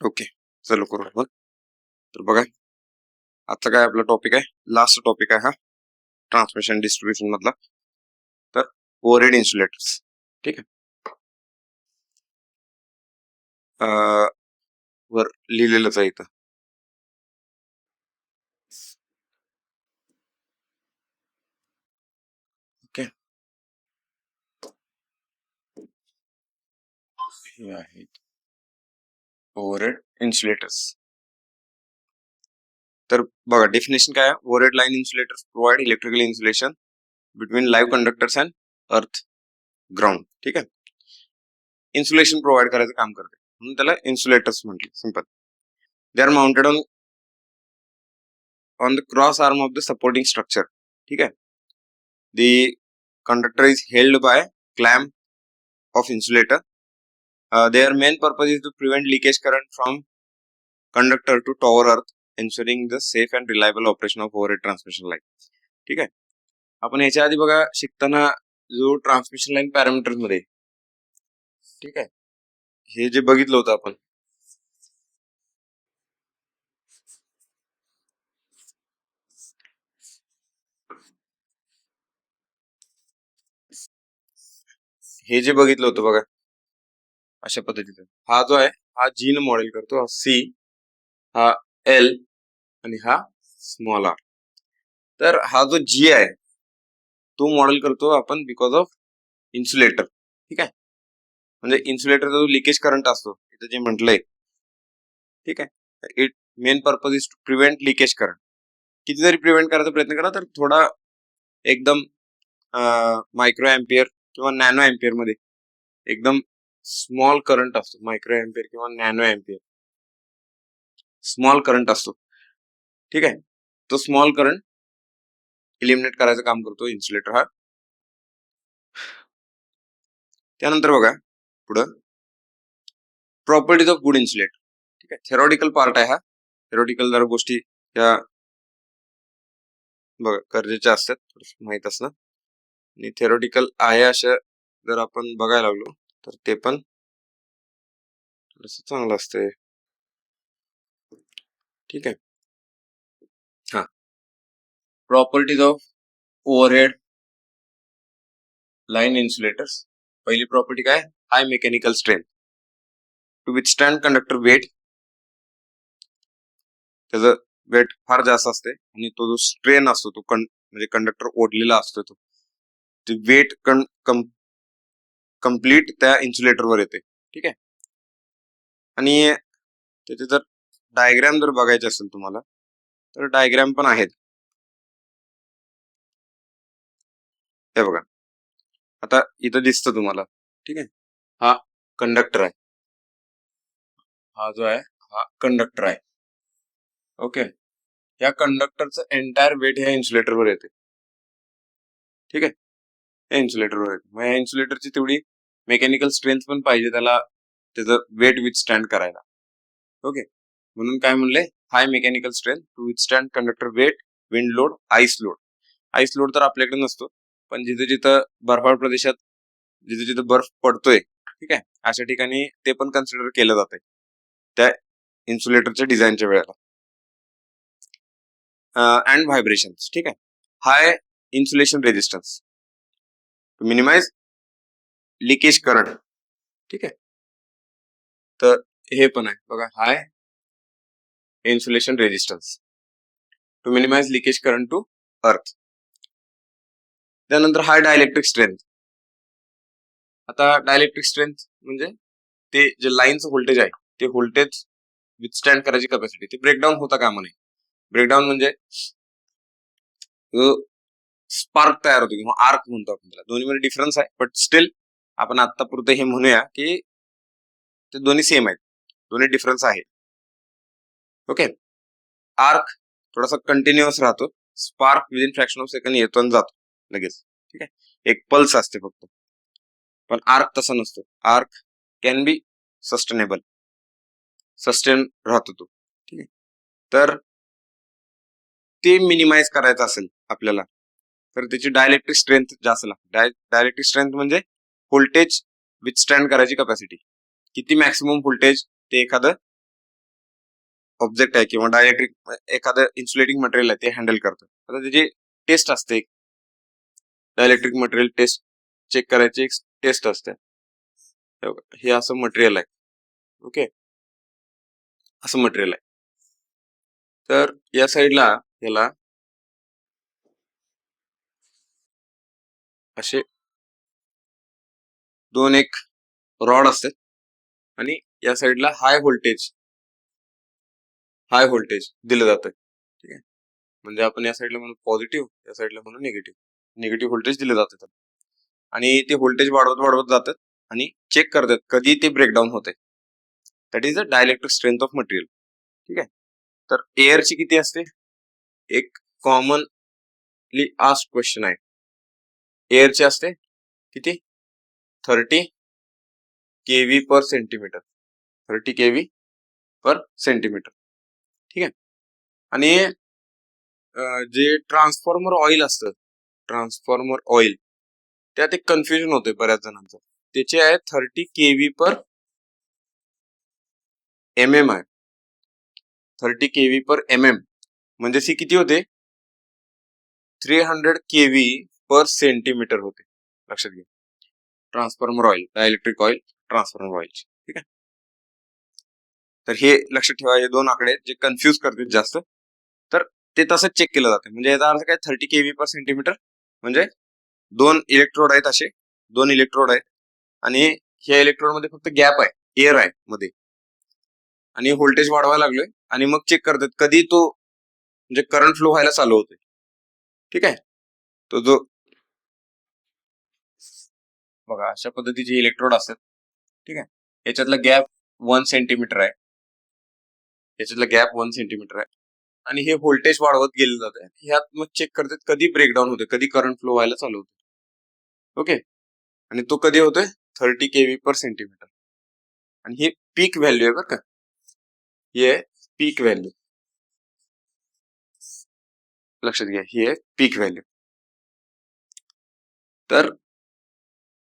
Okay, चालू करू आपण. तर बघा, आजचा काय आपला टॉपिक आहे, लास्ट टॉपिक आहे हा ट्रान्समिशन डिस्ट्रीब्युशन मधला. तर ओव्हरहेड इन्सुलेटर्स. ठीक आहे. वर लिहिलेलंच आहे इथं. ओके, हे आहेत ओव्हरहेड इन्सुलेटर्स. तर बघा, डेफिनेशन काय आहे, overhead line insulators provide electrical insulation between live conductors and अर्थ ग्राउंड. ठीक आहे. इन्सुलेशन प्रोव्हाइड करायचं काम करते म्हणून त्याला इन्सुलेटर्स म्हटले. Simple. They are mounted on the cross arm of the supporting structure. ठीक आहे. The conductor is held by clamp of insulator. Their main purpose is to prevent leakage current from conductor to tower earth, ensuring the safe and reliable operation of overhead transmission line. ठीक आहे. आपण याच्या आधी बघा शिकताना जो transmission line parameters मध्ये, ठीक आहे, हे जे बघितलं होतं आपण, हे जे बघितलं होतं बघा अशा पद्धतीचं, हा जो आहे हा जी न मॉडेल करतो, हा सी, हा एल आणि हा स्मॉल आर. तर हा जो जी आहे तो मॉडेल करतो आपण बिकॉज ऑफ इन्सुलेटर. ठीक आहे. म्हणजे इन्सुलेटरचा जो लिकेज करंट असतो इथं जे म्हटलंय, ठीक आहे, it main purpose is to prevent leakage current. किती जरी प्रिव्हेंट करायचा प्रयत्न करा तर थोडा एकदम मायक्रो एम्पियर किंवा नॅनो एम्पियर मध्ये एकदम स्मॉल करंट असतो. मायक्रो एम्पियर किंवा नॅनो एम्पियर स्मॉल करंट असतो. ठीक आहे. तो स्मॉल करंट इलिमिनेट करायचं काम करतो इन्सुलेटर हा. त्यानंतर बघा पुढं प्रॉपर्टीज ऑफ गुड इन्सुलेटर. ठीक आहे. थेरॉटिकल पार्ट आहे हा. थेरॉटिकल जर गोष्टी त्या बघा गरजेच्या असतात, माहित असणं. आणि थेरॉटिकल आहे अशा जर आपण बघायला लागलो तर ते पण थोडस चांगलं असतंय. ठीक आहे. हा, properties of overhead line insulators. पहिली प्रॉपर्टी काय, high mechanical strength to withstand conductor weight. त्याचं वेट फार जास्त असते आणि तो जो स्ट्रेन असतो तो म्हणजे कंडक्टर ओढलेला असतो तो वेट कम्प्लीट त्या इन्सुलेटरवर येते. ठीक आहे. आणि त्याचे जर डायग्राम जर बघायचे असेल तुम्हाला तर डायग्राम पण आहेत. हे बघा, आता इथं दिसतं तुम्हाला. ठीक आहे. हा कंडक्टर आहे, हा जो आहे हा कंडक्टर आहे. ओके. या कंडक्टरचं एंटायर वेट ह्या इन्सुलेटरवर येते. ठीक आहे. या इन्सुलेटरवर येते. मग या इन्सुलेटरची तेवढी मेकॅनिकल स्ट्रेंथ पण पाहिजे त्याला त्याचं वेट विथस्टँड करायला. ओके. म्हणून काय म्हणले, high mechanical strength to withstand conductor weight, wind load, ice load. Ice load तर आपल्याकडे नसतो, पण जिथे जिथं बर्फाळ प्रदेशात जिथे जिथे बर्फ पडतोय, ठीक आहे, अशा ठिकाणी ते पण कन्सिडर केलं जातंय त्या इन्सुलेटरच्या डिझाईनच्या वेळेला. And vibration. ठीक आहे. High insulation resistance to minimize leakage current. ठीक आहे. तर हे पण आहे बघा, high insulation resistance to minimize leakage current to earth. त्यानंतर हाय डायलेक्ट्रिक स्ट्रेंथ. आता डायलेक्ट्रिक स्ट्रेंथ म्हणजे ते जे लाईनचं व्होल्टेज आहे ते व्होल्टेज विथस्टँड करायची कॅपॅसिटी, ते ब्रेकडाऊन होता कामा नये. ब्रेकडाऊन म्हणजे स्पार्क तयार होतो किंवा आर्क म्हणतो आपण त्याला. दोन्हीमध्ये डिफरन्स आहे, बट स्टील आपण आतापुरतं हे म्हणूया की ते दोन्ही सेम आहेत, दोन्ही डिफरन्स आहे. ओके. आर्क थोडासा कंटिन्युअस राहतो, spark within fraction of second येतो आणि जातो लगेच. ठीक आहे. एक पल्स असते फक्त, पण आर्क तसा नसतो. Arc can be sustainable, sustain राहतो तो. ठीक आहे. तर ते मिनिमाइज करायचं असेल आपल्याला तर त्याची डायलेक्ट्रिक स्ट्रेंथ जास्त लागते. डायलेक्ट्रिक स्ट्रेंथ म्हणजे व्होल्टेज विथस्टँड करायची कॅपॅसिटी, किती मॅक्सिमम व्होल्टेज ते एखादं ऑब्जेक्ट आहे किंवा डायलेक्ट्रिक एखादं इन्सुलेटिंग मटेरियल आहे ते हँडल करतं. आता त्याची टेस्ट असते, डायलेक्ट्रिक मटेरियल टेस्ट चेक करायची एक टेस्ट असते. हे असं मटेरियल आहे. ओके, असं मटेरियल आहे. तर या साईडला याला असे दोन एक रॉड असतात आणि या साईडला हाय व्होल्टेज दिलं जातं. ठीक आहे, म्हणजे आपण या साईडला म्हणून पॉझिटिव्ह, या साईडला म्हणून निगेटिव्ह व्होल्टेज दिलं जातं. आणि ते व्होल्टेज वाढवत जातात आणि चेक करतात कधी ते ब्रेकडाऊन होते. That is the dielectric strength of material. ठीक आहे, तर एअरची किती असते? एक कॉमनली आस्क्ड क्वेश्चन आहे. एअरची असते किती? 30 kV पर सेंटीमीटर. 30 kV पर सेंटीमीटर. ठीक आहे, आणि जे ट्रान्सफॉर्मर ऑइल असतं, ट्रान्सफॉर्मर ऑइल, त्यात एक कन्फ्युजन होते बऱ्याच जणांचं. त्याचे आहे 30 kV पर mm आहे. 30 kV पर mm म्हणजे सी किती होते? 300 kV पर सेंटीमीटर होते. लक्षात घ्या, transformer oil, dielectric oil, transformer oil. ठीक आहे, तर हे लक्षात ठेवा, हे दोन आकडे जे कन्फ्युज करतात जास्त, तर ते तसंच चेक केलं जाते. म्हणजे याचा अर्थ काय? 30 kV पर सेंटीमीटर म्हणजे दोन इलेक्ट्रोड आहेत, असे दोन इलेक्ट्रोड आहेत आणि ह्या इलेक्ट्रोड मध्ये फक्त गॅप आहे, एअर आहे मध्ये, आणि व्होल्टेज वाढवायला लागलोय आणि मग चेक करतात कधी तो म्हणजे करंट फ्लो व्हायला चालू होते. ठीक आहे, तो जो बघा अशा पद्धतीचे इलेक्ट्रोड असतात. ठीक आहे, याच्यातला गॅप 1 सेंटीमीटर आहे, याच्यातला गॅप 1 सेंटीमीटर आहे आणि हे व्होल्टेज वाढवत गेले जाते. ह्यात मग चेक करतात कधी ब्रेकडाऊन होते, कधी करंट फ्लो व्हायला चालू होते. ओके, आणि तो कधी होतोय? 30 kV पर सेंटीमीटर. आणि हे पीक व्हॅल्यू आहे बरं का, हे पीक व्हॅल्यू लक्षात घ्या, ही आहे पीक व्हॅल्यू. तर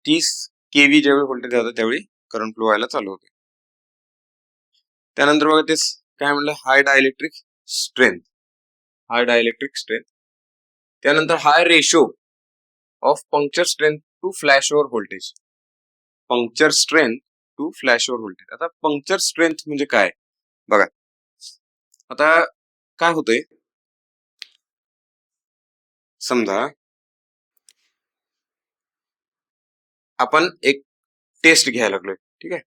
30 kV ज्यावेळी व्होल्टेज जातं त्यावेळी करंट फ्लो व्हायला चालू होते. त्यानंतर बघा तेच काय म्हणलं, हाय डायलेक्ट्रिक स्ट्रेंथ, त्यानंतर high ratio of puncture strength to flash over voltage. Puncture strength to flash over voltage. आता पंक्चर स्ट्रेंथ म्हणजे काय बघा, आता काय होतंय, समजा आपण एक टेस्ट घ्यायला लागलोय. ठीक आहे,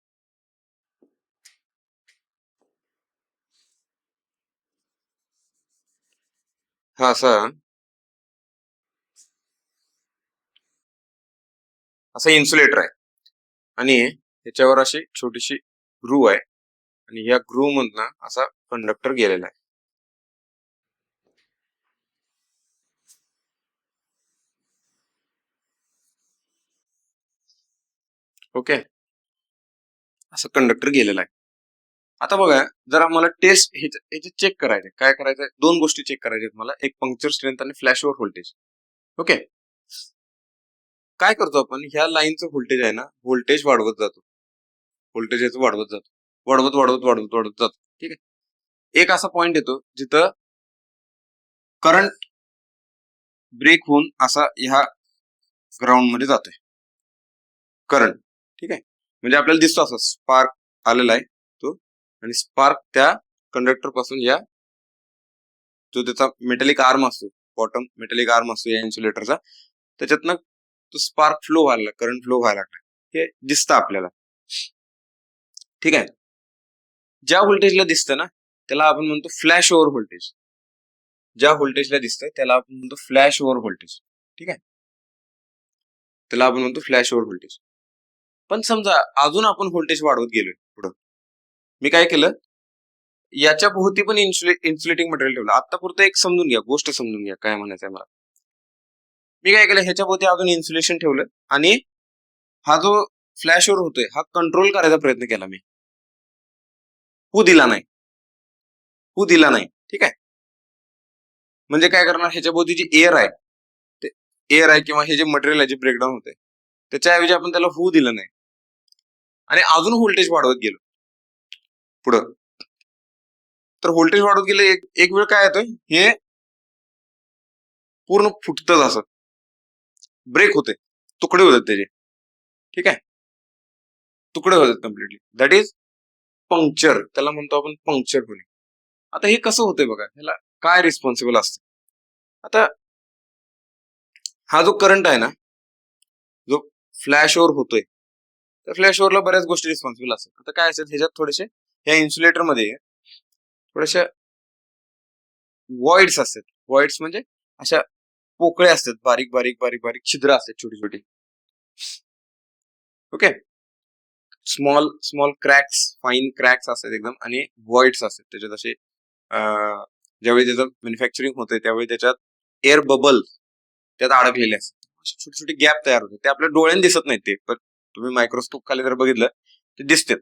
हा असा इन्सुलेटर आहे आणि त्याच्यावर अशी छोटीशी ग्रूव आहे आणि या ग्रूव मधनं असा कंडक्टर गेलेला आहे. ओके, असं कंडक्टर गेलेला आहे. आता बघा, जर आम्हाला टेस्ट ह्याचे चेक करायचे, काय करायचंय? दोन गोष्टी चेक करायच्या मला, एक पंक्चर स्ट्रेंथ आणि फ्लॅश ओव्हर व्होल्टेज. ओके, काय करतो आपण, ह्या लाईनचं व्होल्टेज आहे ना, व्होल्टेज वाढवत जातो, व्होल्टेज याचं वाढवत जातो. ठीक आहे, एक असा पॉइंट येतो जिथं करंट ब्रेक होऊन असा ह्या ग्राउंड मध्ये जातोय करंट. ठीक आहे, म्हणजे आपल्याला दिसतो असं स्पार्क आलेला आहे तो, आणि स्पार्क त्या कंडक्टर पासून या जो त्याचा मेटॅलिक आर्म असतो, बॉटम मेटॅलिक आर्म असतो या इन्सुलेटरचा, त्याच्यातनं तो स्पार्क फ्लो व्हायला, करंट फ्लो व्हायला लागला, हे दिसतं आपल्याला. ठीक आहे, ज्या व्होल्टेजला दिसतं ना त्याला आपण म्हणतो फ्लॅश ओव्हर व्होल्टेज. ज्या व्होल्टेजला दिसतंय त्याला आपण म्हणतो फ्लॅश ओव्हर व्होल्टेज. ठीक आहे, त्याला आपण म्हणतो फ्लॅश ओव्हर व्होल्टेज. पण समजा अजून आपण व्होल्टेज वाढवत गेलोय पुढं, मी काय केलं, याच्या भोवती पण इन्सुलेटिंग मटेरियल ठेवलं. आतापुरतं एक समजून घ्या, गोष्ट समजून घ्या काय म्हणायचंय मला. मी काय केलं, ह्याच्या भोवती अजून इन्सुलेशन ठेवलं आणि हा जो फ्लॅश ओव्हर होतोय हा कंट्रोल करायचा प्रयत्न केला मी. होऊ दिला नाही. ठीक आहे, म्हणजे काय करणार, ह्याच्या भोवती जी एअर आहे, ते एअर आहे किंवा हे जे मटेरियल आहे जे ब्रेकडाऊन होते त्याच्याऐवजी आपण त्याला होऊ दिलं नाही आणि अजून व्होल्टेज वाढवत गेलो पुढं. तर व्होल्टेज वाढत गेलं, एक वेळ काय येतोय, हे पूर्ण फुटतं, असं ब्रेक होते, तुकडे होतात त्याचे. ठीक आहे, तुकडे होतात कम्प्लिटली. दॅट इज पंक्चर, त्याला म्हणतो आपण पंक्चर होणे. आता हे कसं होतंय बघा, ह्याला काय रिस्पॉन्सिबल असतं. आता हा जो करंट आहे ना, जो फ्लॅश ओव्हर होतोय, त्या फ्लॅश ओव्हरला बऱ्याच गोष्टी रिस्पॉन्सिबल असतात. आता काय असेल, ह्याच्यात थोडेसे ह्या इन्सुलेटर मध्ये थोडेसे वॉइड्स असतात. वॉइड्स म्हणजे अशा पोकळे असतात, बारीक बारीक बारीक बारीक छिद्र असतात, छोटी छोटी. Okay, small small cracks, fine cracks असतात एकदम, आणि वॉइड्स असतात त्याच्यात असे. ज्यावेळी त्याचं मॅन्युफॅक्चरिंग होतंय त्यावेळी त्याच्यात एअर बबल त्यात अडकलेले असतात, छोटे छोटे गॅप तयार होते. ते आपल्या डोळ्याने दिसत नाहीत, ते पण तुम्ही मायक्रोस्कोप खाली जर बघितलं ते दिसते.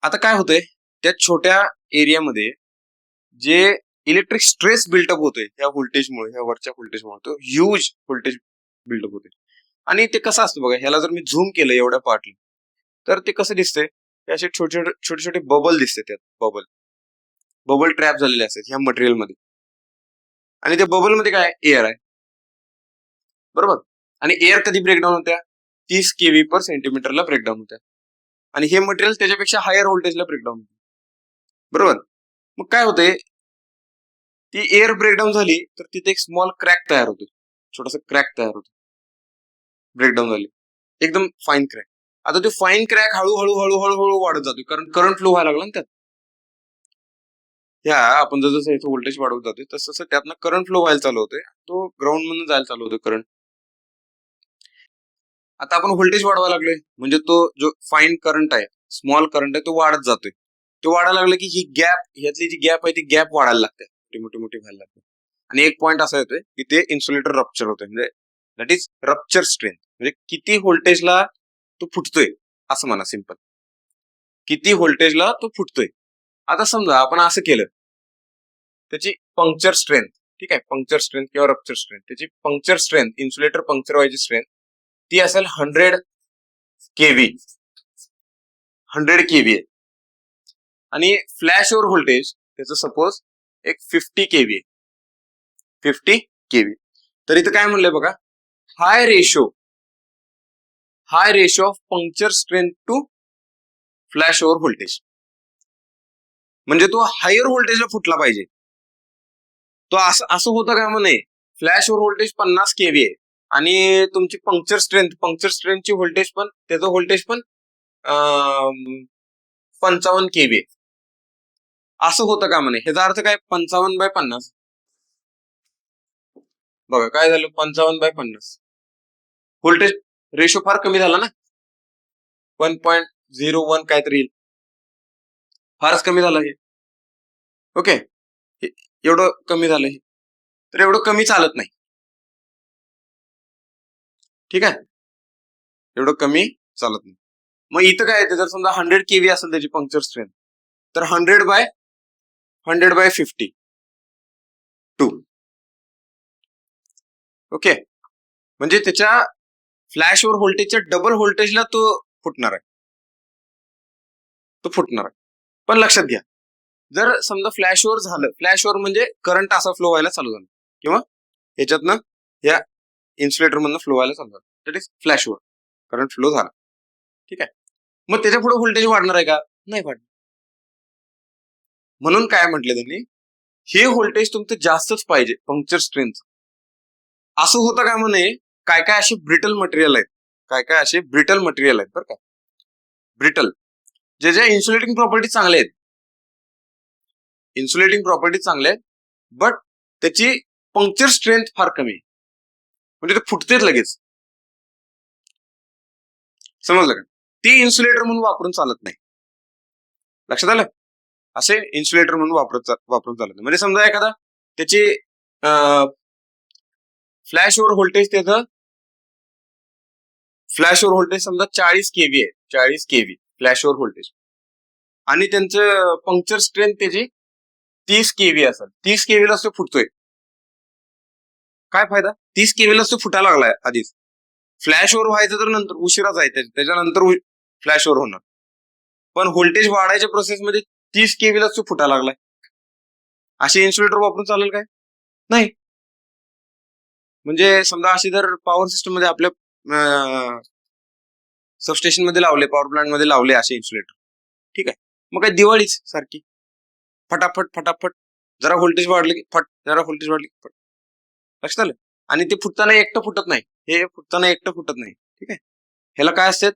आता काय होतंय, त्या छोट्या एरियामध्ये जे इलेक्ट्रिक स्ट्रेस बिल्टअप होतोय ह्या व्होल्टेजमुळे, ह्या वरच्या व्होल्टेजमुळे, तो ह्यूज व्होल्टेज बिल्डअप होते. आणि ते कसं असतं बघा, ह्याला जर मी झूम केलं एवढ्या पार्टला, तर ते कसं दिसतंय, असे छोटे छोटे छोटे बबल दिसते, त्यात बबल बबल ट्रॅप झालेले असतात ह्या मटेरियल मध्ये. आणि त्या बबल मध्ये काय, एअर आहे, बरोबर. आणि एअर कधी ब्रेकडाऊन होत्या, 30 kV पर सेंटीमीटरला ब्रेकडाऊन होत्या. आणि हे मटेरियल त्याच्यापेक्षा हायर व्होल्टेजला ब्रेकडाऊन होते, बरोबर. मग काय होतंय, ती एअर ब्रेकडाऊन झाली तर तिथे एक स्मॉल क्रॅक तयार होतो, छोटासा क्रॅक तयार होतो, ब्रेकडाऊन झाली, एकदम फाईन क्रॅक. आता तो फाईन क्रॅक हळूहळू हळूहळू हळू वाढत जातो, कारण करंट फ्लो व्हायला लागला ना त्यात. ह्या आपण जसं इथं व्होल्टेज वाढवत जातोय तसं तसं त्यातनं करंट फ्लो व्हायला चालू होतोय, तो ग्राउंड मधून जायला चालू होतो करंट. आता आपण व्होल्टेज वाढवायला लागलोय, म्हणजे तो जो फाईन करंट आहे, स्मॉल करंट आहे, तो वाढत जातोय. तो वाढायला लागला की ही गॅप, ह्यातली जी गॅप आहे ती गॅप वाढायला लागते, मोठी मोठी व्हायला लागते. आणि एक पॉईंट असा येतोय की ते इन्सुलेटर रप्चर होतोय, म्हणजे दॅट इज रप्चर स्ट्रेंथ. म्हणजे किती व्होल्टेजला तो फुटतोय, असं म्हणा सिंपल, किती व्होल्टेजला तो फुटतोय. आता समजा आपण असं केलं, त्याची पंक्चर स्ट्रेंथ, ठीक आहे, पंक्चर स्ट्रेंथ किंवा रप्चर स्ट्रेंथ, त्याची पंक्चर स्ट्रेंथ, इन्सुलेटर पंक्चर व्हायची स्ट्रेंथ ती असेल 100 kV, 100 kV आहे. आणि फ्लॅश ओव्हर व्होल्टेज त्याचं सपोज एक 50 kV आहे, 50 kV. तर इथं काय म्हणलंय बघा, high ratio of puncture strength to flash over voltage. म्हणजे तो हायर व्होल्टेजला फुटला पाहिजे. तो असं होतं का म्हणे, फ्लॅश ओव्हर व्होल्टेज 50 kV आहे आणि तुमची पंक्चर स्ट्रेंथची व्होल्टेज पण, त्याचं व्होल्टेज पण 55 kV आहे, असं होतं का म्हणे. ह्याचा अर्थ काय, 55/50, बघा काय झालं, 55/50 व्होल्टेज रेशो फार कमी झाला ना, 1.01 काहीतरी, फारच कमी झालं हे. ओके, एवढं कमी झालं हे, तर एवढं कमी चालत नाही, ठीक आहे, एवढं कमी चालत नाही. मग इथं काय येते, जर समजा 100 kV असेल त्याची पंक्चर स्ट्रेंथ, तर 100/50 2. ओके, म्हणजे त्याच्या फ्लॅश ओव्हर व्होल्टेजच्या डबल व्होल्टेजला तो फुटणार आहे, पण लक्षात घ्या, जर समजा फ्लॅश ओव्हर झालं, फ्लॅश ओव्हर म्हणजे करंट असा फ्लो व्हायला चालू झाला, किंवा ह्याच्यातनं या इन्सुलेटर मधनं फ्लो व्हायला चालू झाला, that is flash over, current flow झाला, ठीक आहे. मग त्याच्या पुढे व्होल्टेज वाढणार आहे का, नाही वाढणार. म्हणून काय म्हटलं त्यांनी, हे व्होल्टेज तुमचं जास्तच पाहिजे पंक्चर स्ट्रेंथ. असं होतं का म्हणे, काय काय असे ब्रिटल मटेरियल आहेत, बरं का, ब्रिटल, जे इन्सुलेटिंग प्रॉपर्टी चांगले आहेत, बट त्याची पंक्चर स्ट्रेंथ फार कमी आहे, म्हणजे ते फुटतेच लगेच, समजलं का. ते इन्सुलेटर म्हणून वापरून चालत नाही, लक्षात आलं. असे इन्सुलेटर म्हणून वापरून चालत नाही. म्हणजे समजा एखादा त्याची फ्लॅश ओव्हर व्होल्टेज समजा 40 kV आहे, 40 kV फ्लॅश ओव्हर व्होल्टेज, आणि त्यांचं पंक्चर स्ट्रेंथ त्याची 30 kV असेल, 30 kV ला तो फुटतोय, काय फायदा, 30 kV ला तो फुटायला लागलाय आधीच. फ्लॅश ओव्हर व्हायचं तर नंतर उशिराच आहे, त्याच्यानंतर फ्लॅश ओव्हर होणार, पण व्होल्टेज वाढायच्या प्रोसेसमध्ये 30 केवीला तो फुटायला लागलाय. असे इन्सुलेटर वापरून चालेल काय? नाही. म्हणजे समजा अशी जर पॉवर सिस्टम मध्ये आपल्या सबस्टेशन मध्ये लावले, पॉवर प्लांट मध्ये लावले असे इन्सुलेटर, ठीक आहे, मग काय दिवाळीच सारखी, फटाफट फटाफट, जरा व्होल्टेज वाढले की फट, जरा व्होल्टेज वाढले की फट. लक्षात आलं? आणि ते फुटताना एकटं फुटत नाही, हे फुटताना एकटं फुटत नाही. ठीक आहे, ह्याला काय असते?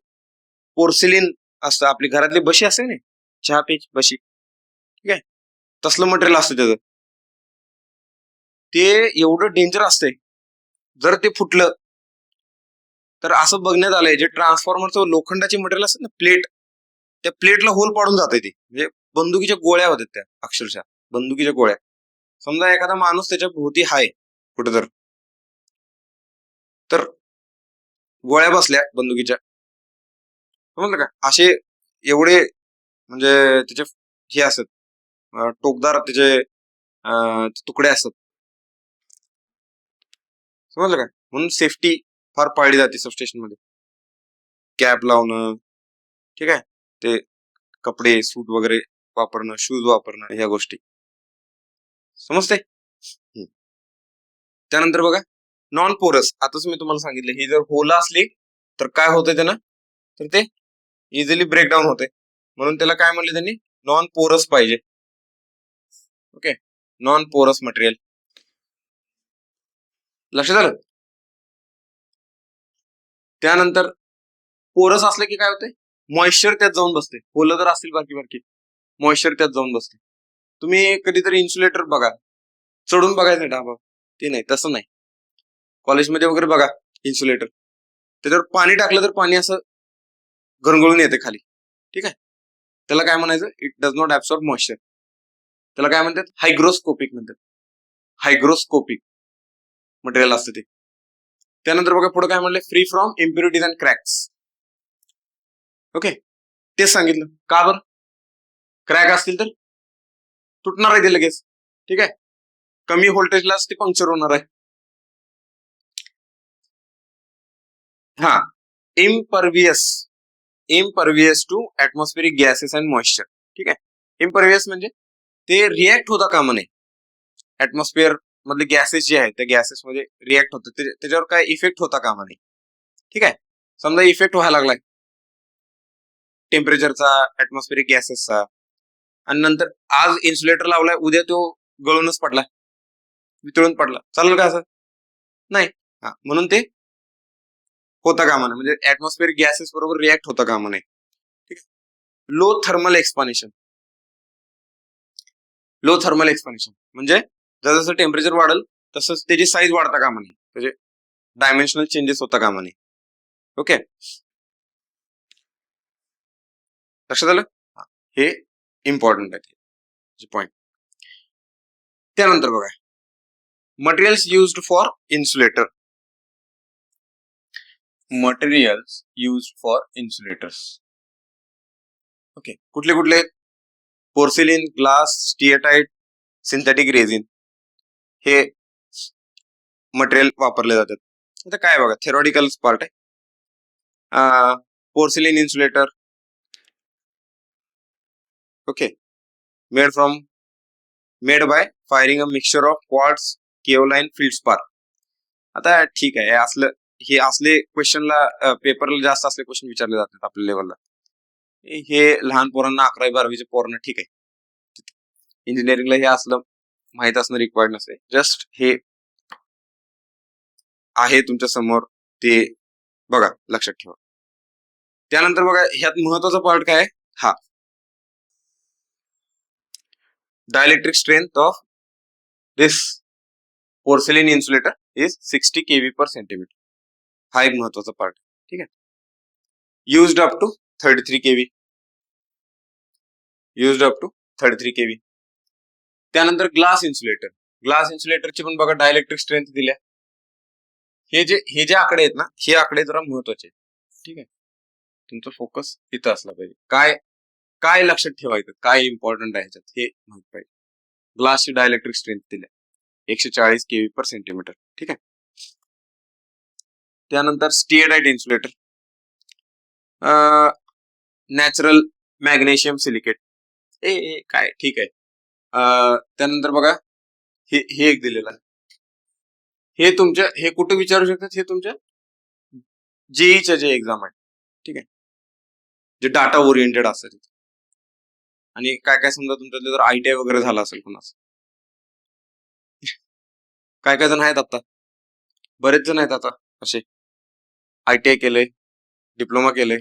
पोर्सिलिन असतं, आपली घरातली बशी असते ना, चहा प्यायची बशी, ठीक आहे, तसलं मटेरियल असतं त्याचं. ते एवढं डेंजर असतंय, जर ते फुटलं तर असं बघण्यात आलंय, जे ट्रान्सफॉर्मरचं लोखंडाची मटेरियल असतात ना, प्लेट, त्या प्लेटला होल पाडून जाते ते, म्हणजे बंदुकीच्या गोळ्या होत्या त्या, अक्षरशः बंदुकीच्या गोळ्या. समजा एखादा माणूस त्याच्या भोवती हाय कुठं तर गोळ्या बसल्या बंदुकीच्या, समजलं का? असे एवढे म्हणजे त्याचे हे असत, टोकदार त्याचे तुकडे असतात, समजलं का? म्हणून सेफ्टी फार पाळली जाते सबस्टेशन मध्ये. कॅप लावणं, ठीक आहे, ते कपडे सूट वगैरे वापरणं, शूज वापरणं, ह्या गोष्टी समजते. त्यानंतर बघा नॉन पोरस. आताच मी तुम्हाला सांगितलं, ही जर होला असली तर काय होतंय त्यानं, तर ते इझिली ब्रेकडाऊन होते, म्हणून त्याला काय म्हणले त्यांनी, नॉन पोरस पाहिजे. ओके, नॉन पोरस मटेरियल. लक्षात आलं? त्यानंतर पोरस असले की काय होते, मॉइश्चर त्यात जाऊन बसते. होलं जर असतील बारकी बारकी, मॉइश्चर त्यात जाऊन बसते. तुम्ही कधीतरी इन्सुलेटर बघा, चढून बघायचं नाही ढाबा, ते नाही, तसं नाही. कॉलेजमध्ये वगैरे बघा इन्सुलेटर, त्याच्यावर पाणी टाकलं तर पाणी असं घरंगळून येते खाली, ठीक आहे, त्याला काय म्हणायचं, it does not absorb moisture. त्याला काय म्हणतात, हायग्रोस्कोपिक म्हणतात, हायग्रोस्कोपिक मटेरियल असतं ते. त्यानंतर बघा पुढे काय म्हणले, free from impurities and cracks. Okay, तेच सांगितलं. का बरं? क्रॅक असतील तर तुटणार आहे ते लगेच, ठीक आहे, कमी व्होल्टेजलाच ते पंक्चर होणार आहे. हा, impervious, impervious to atmospheric gases and moisture. ठीक आहे, इम्परवियस म्हणजे ते रिॲक्ट होता कामा नये. ऍटमॉस्फिअर मधले गॅसेस जे आहेत, त्या गॅसेस मध्ये रिॲक्ट होतं, त्याच्यावर काय इफेक्ट होता कामा नये. ठीक आहे, समजा इफेक्ट व्हायला लागलाय टेम्परेचरचा, ऍटमॉस्फेरिक गॅसेसचा, आणि नंतर आज इन्सुलेटर लावलाय, उद्या तो गळूनच पडला, वितळून पडला, चालेल का असं? नाही. हा, म्हणून ते होता कामा नये, म्हणजे ऍटमॉस्फेरिक गॅसेस बरोबर रिॲक्ट होता कामा नये. ठीक आहे, low thermal expansion. Low thermal expansion म्हणजे जसं टेम्परेचर वाढेल तसंच त्याची साईज वाढता कामा नये, म्हणजे डायमेन्शनल चेंजेस होता कामा नये. ओके, लक्षात आलं? हे इम्पॉर्टंट आहे पॉइंट. त्यानंतर बघा materials used for insulator. Materials used for insulators. Okay, कुठले कुठले? Porcelain, glass, steatite, synthetic resin, हे मटेरियल वापरले जातात. आता काय बघा, थेरॉटिकल पार्ट आहे. Porcelain insulator, okay, made by firing a mixture of quartz, kaolin, feldspar. आता ठीक आहे, हे असले क्वेश्चनला पेपरला जास्त असले क्वेश्चन विचारले जातात आपल्या लेवलला. हे लहान पोरांना, 11वी-12वीच्या पोरांना ठीक आहे, इंजिनिअरिंगला हे असलं माहित असणं रिक्वायर्ड नसते. जस्ट हे आहे तुमच्या समोर, ते बघा, लक्षात ठेवा. त्यानंतर बघा ह्यात महत्वाचा पार्ट काय आहे, हा dielectric strength of this porcelain insulator is 60 kV per centimeter. हा एक महत्वाचा पार्ट, ठीक आहे. Used up to 33 kV, used up to 33 kV. त्यानंतर ग्लास इन्सुलेटर. ग्लास इन्सुलेटरची पण बघा डायलेक्ट्रिक स्ट्रेंथ दिल्या. हे जे आकडे आहेत ना, हे आकडे जरा महत्वाचे आहेत, ठीक आहे. तुमचा फोकस इथं असला पाहिजे. काय काय लक्षात ठेवायचं, काय इम्पॉर्टंट आहे ह्याच्यात हे माहित पाहिजे. ग्लासची डायलेक्ट्रिक स्ट्रेंथ दिल्या 140 kV per centimeter, ठीक आहे. त्यानंतर steatite insulator, natural magnesium silicate, काय ठीक आहे. त्यानंतर बघा हे एक दिलेलं आहे. हे कुठे विचारू शकतात? हे तुमच्या जेईच्या जे एक्झाम आहे, ठीक आहे, जे डाटा ओरिएंटेड असतात. आणि काय काय समजा तुमच्यातले जर ITI वगैरे झालं असेल कुणाचं, काय काय जण आहेत आता, बरेच जण आहेत आता असे ITI केलंय, डिप्लोमा केलंय,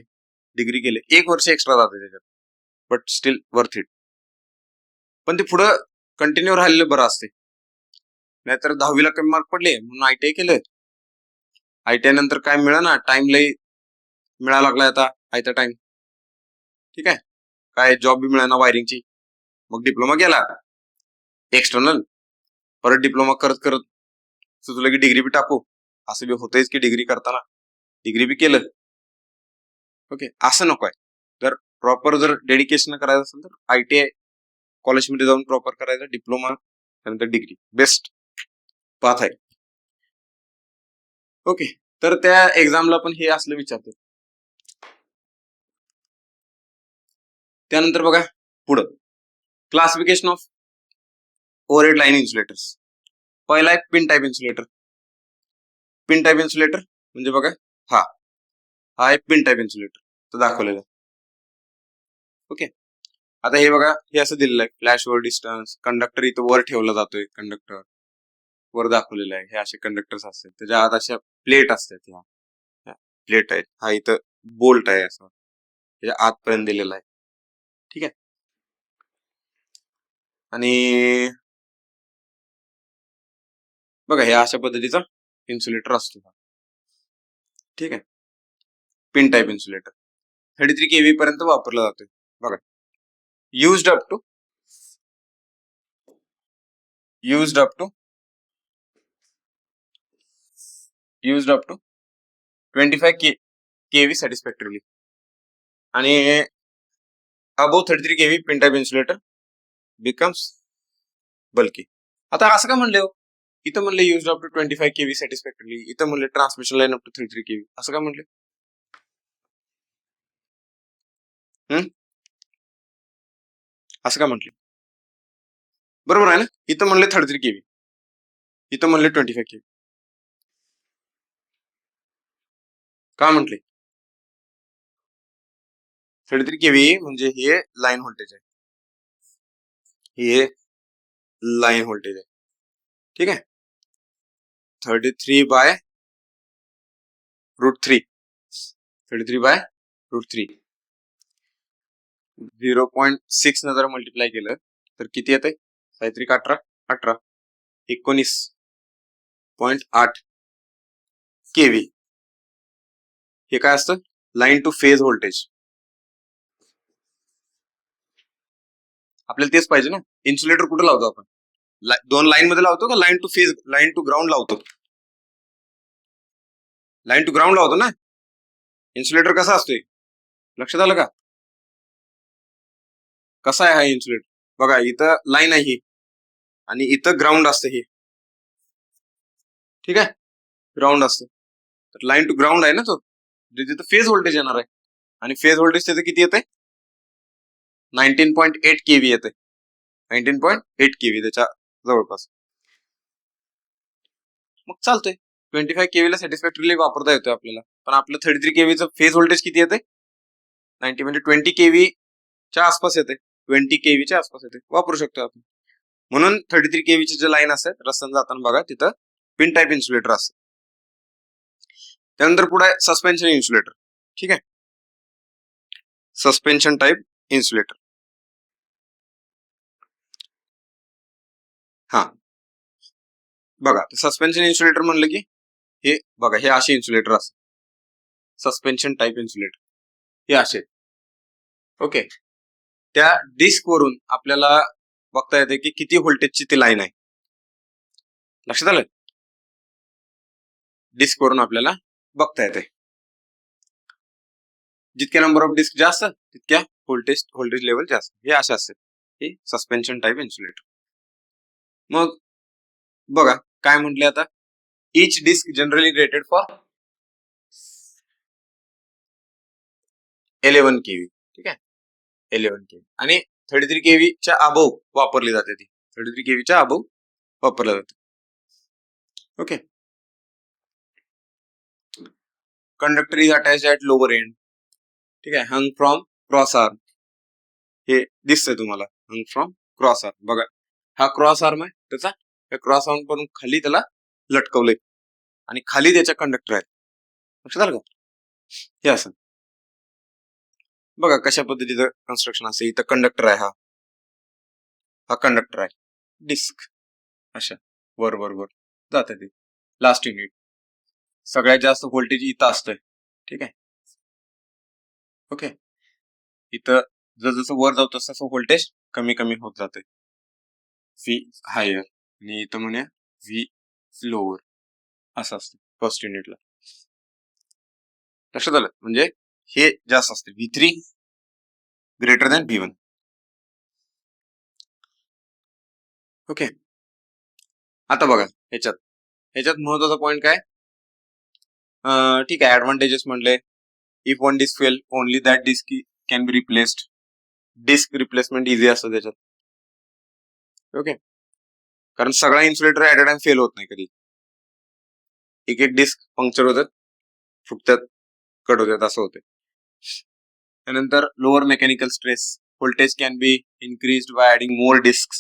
डिग्री केले, 1 वर्ष एक्स्ट्रा जाते त्याच्यात, बट स्टील वर्थ इट. पण ते पुढं कंटिन्यू राहिलेलं बरं असते. नाहीतर 10वीला कमी मार्क पडले म्हणून ITI केलं, ITI नंतर काय मिळाना, टाइम लई मिळायला लागलाय आता आयता टाइम, ठीक आहे, काय जॉब बी मिळाना वायरिंगची, मग डिप्लोमा केला एक्सटर्नल, परत डिप्लोमा करत करत सुचलं की डिग्री बी टाकू, असं बी होतंयच की डिग्री करताना डिग्री बी केलं. ओके, असं नको आहे. जर प्रॉपर जर डेडिकेशन करायचं असेल तर ITI कॉलेजमध्ये जाऊन प्रॉपर करायचं, डिप्लोमा त्यानंतर डिग्री बेस्ट पाथ आहे. ओके, तर त्या एक्झामला पण हे असलं विचारतात. त्यानंतर बघा पुढं classification of overhead line insulators. पहिला आहे pin type insulator. Pin type insulator म्हणजे बघा हा आहे पिन टाईप इन्सुलेटर, तो दाखवलेला. ओके, आता हे बघा, हे असं दिलेलं आहे, फ्लॅश ओव्हर डिस्टन्स, कंडक्टर इथं वर ठेवला जातोय, कंडक्टर वर दाखवलेलं आहे. हे असे कंडक्टर्स असतात, त्याच्या आत अशा प्लेट असतात, ह्या प्लेट आहेत, हा इथं बोल्ट आहे असं त्याच्या आतपर्यंत दिलेला आहे, ठीक आहे. आणि बघा हे अशा पद्धतीचा इन्सुलेटर असतो, ठीक आहे, पिन टाईप इन्सुलेटर 33 kV पर्यंत वापरला जातोय. बघा used up to 25 kV satisfactorily, आणि above 33 kV pin type insulator becomes bulky. आता असं का म्हणले हो? इथं म्हणले used up to 25 kV satisfactorily, इथं म्हणले transmission line up to 33 kV, असं का म्हणले? असं का म्हटले? बरोबर आहे ना, इथं म्हणले 33 kV, इथं म्हणले 25 kV, का म्हटले? 33 kV म्हणजे हे लाईन व्होल्टेज आहे, हे लाईन व्होल्टेज आहे, ठीक आहे. 33 बाय रूट 3, 33 बाय रूट 3, 0.6 न जर मल्टिप्लाय केलं तर किती येते? 18 18 19.8 kV. हे काय असतं? Line to phase voltage. आपल्याला तेच पाहिजे ना. इन्सुलेटर कुठे लावतो आपण? दोन लाईन मध्ये लावतो का line to phase, line to ground लावतो? लाईन टू ग्राउंड लावतो ना. इन्सुलेटर कसा असतोय लक्षात आलं का? कसा आहे हा इन्सुलेटर? बघा इथं लाईन आहे ही आणि इथं ग्राउंड असतं हे, ठीक आहे, ग्राउंड असतं. तर लाईन टू ग्राउंड आहे ना तो, तिथं फेज व्होल्टेज येणार आहे, आणि फेज व्होल्टेज त्याचं किती येते? 19.8 kV येते, 19.8 kV त्याच्या जवळपास. मग चालतंय, 25 kV ला सॅटिस्फॅक्टरीली वापरता येतोय आपल्याला. पण आपलं 33 kV चं फेज व्होल्टेज किती येते? 90 म्हणजे 20 kV च्या आसपास येते, 20 kV च्या आसपास येते, वापरू शकतो आपण. म्हणून 33 kV चे जे लाईन असतात रस्त्याने जाताना बघा तिथं पिन टाईप इन्सुलेटर असतं. त्यानंतर पुढे सस्पेन्शन इन्सुलेटर, ठीक आहे, सस्पेन्शन टाईप इन्सुलेटर. हा बघा, सस्पेन्शन इन्सुलेटर म्हणलं की हे बघा, हे असे इन्सुलेटर असतात, सस्पेन्शन टाईप इन्सुलेटर हे असे. ओके, त्या डिस्क वरून आपल्याला बघता येते की किती व्होल्टेजची ती लाईन आहे, लक्षात आलं? डिस्क वरून आपल्याला बघता येते. जितके नंबर ऑफ डिस्क जास्त तितक्या व्होल्टेज लेवल जास्त, हे असे असते, हे सस्पेन्शन टाईप इन्सुलेटर. मग बघा काय म्हटले आता, each disc generally rated for 11 kV, ठीक आहे, 11 kV आणि 33 केव्हीच्या अबव वापरली जाते ती 33 केव्हीच्या अबव वापरल्या जाते. Okay. Conductor is attached at lower end. ठीक आहे. हंग फ्रॉम क्रॉस आर्म. हे दिसतंय तुम्हाला, हंग फ्रॉम क्रॉस आर्म. बघा हा क्रॉस आर्म आहे त्याचा, त्या क्रॉस आर्म पासून खाली त्याला लटकवलंय आणि खाली त्याच्या कंडक्टर आहेत. लक्षात आलं का? हे असं बघा कशा पद्धतीचं कन्स्ट्रक्शन असेल. इथं कंडक्टर आहे, हा कंडक्टर आहे, डिस्क अशा वर वर वर जाते ते लास्ट युनिट. सगळ्यात जास्त व्होल्टेज इथं असतंय. ठीक आहे. ओके. इथं जसं वर जाऊ तसं व्होल्टेज कमी कमी होत जाते. व्ही हायर आणि इथं म्हणूया व्ही लोअर असं असतं फर्स्ट युनिटला. लक्षात आलं? म्हणजे हे जास्त असते V3 greater than V1. Okay. आता बघा ह्याच्यात महत्वाचा पॉइंट काय? ठीक आहे. ऍडव्हान्टेजेस म्हणले, if one disc fail only that disc can be replaced. Disc replacement easy असतं त्याच्यात. ओके. कारण सगळा insulator at a time fail होत नाही कधी. एक एक डिस्क पंक्चर होतात, फुटतात, कट होतात, असं होते. त्यानंतर lower mechanical stress, voltage can be increased by adding more disc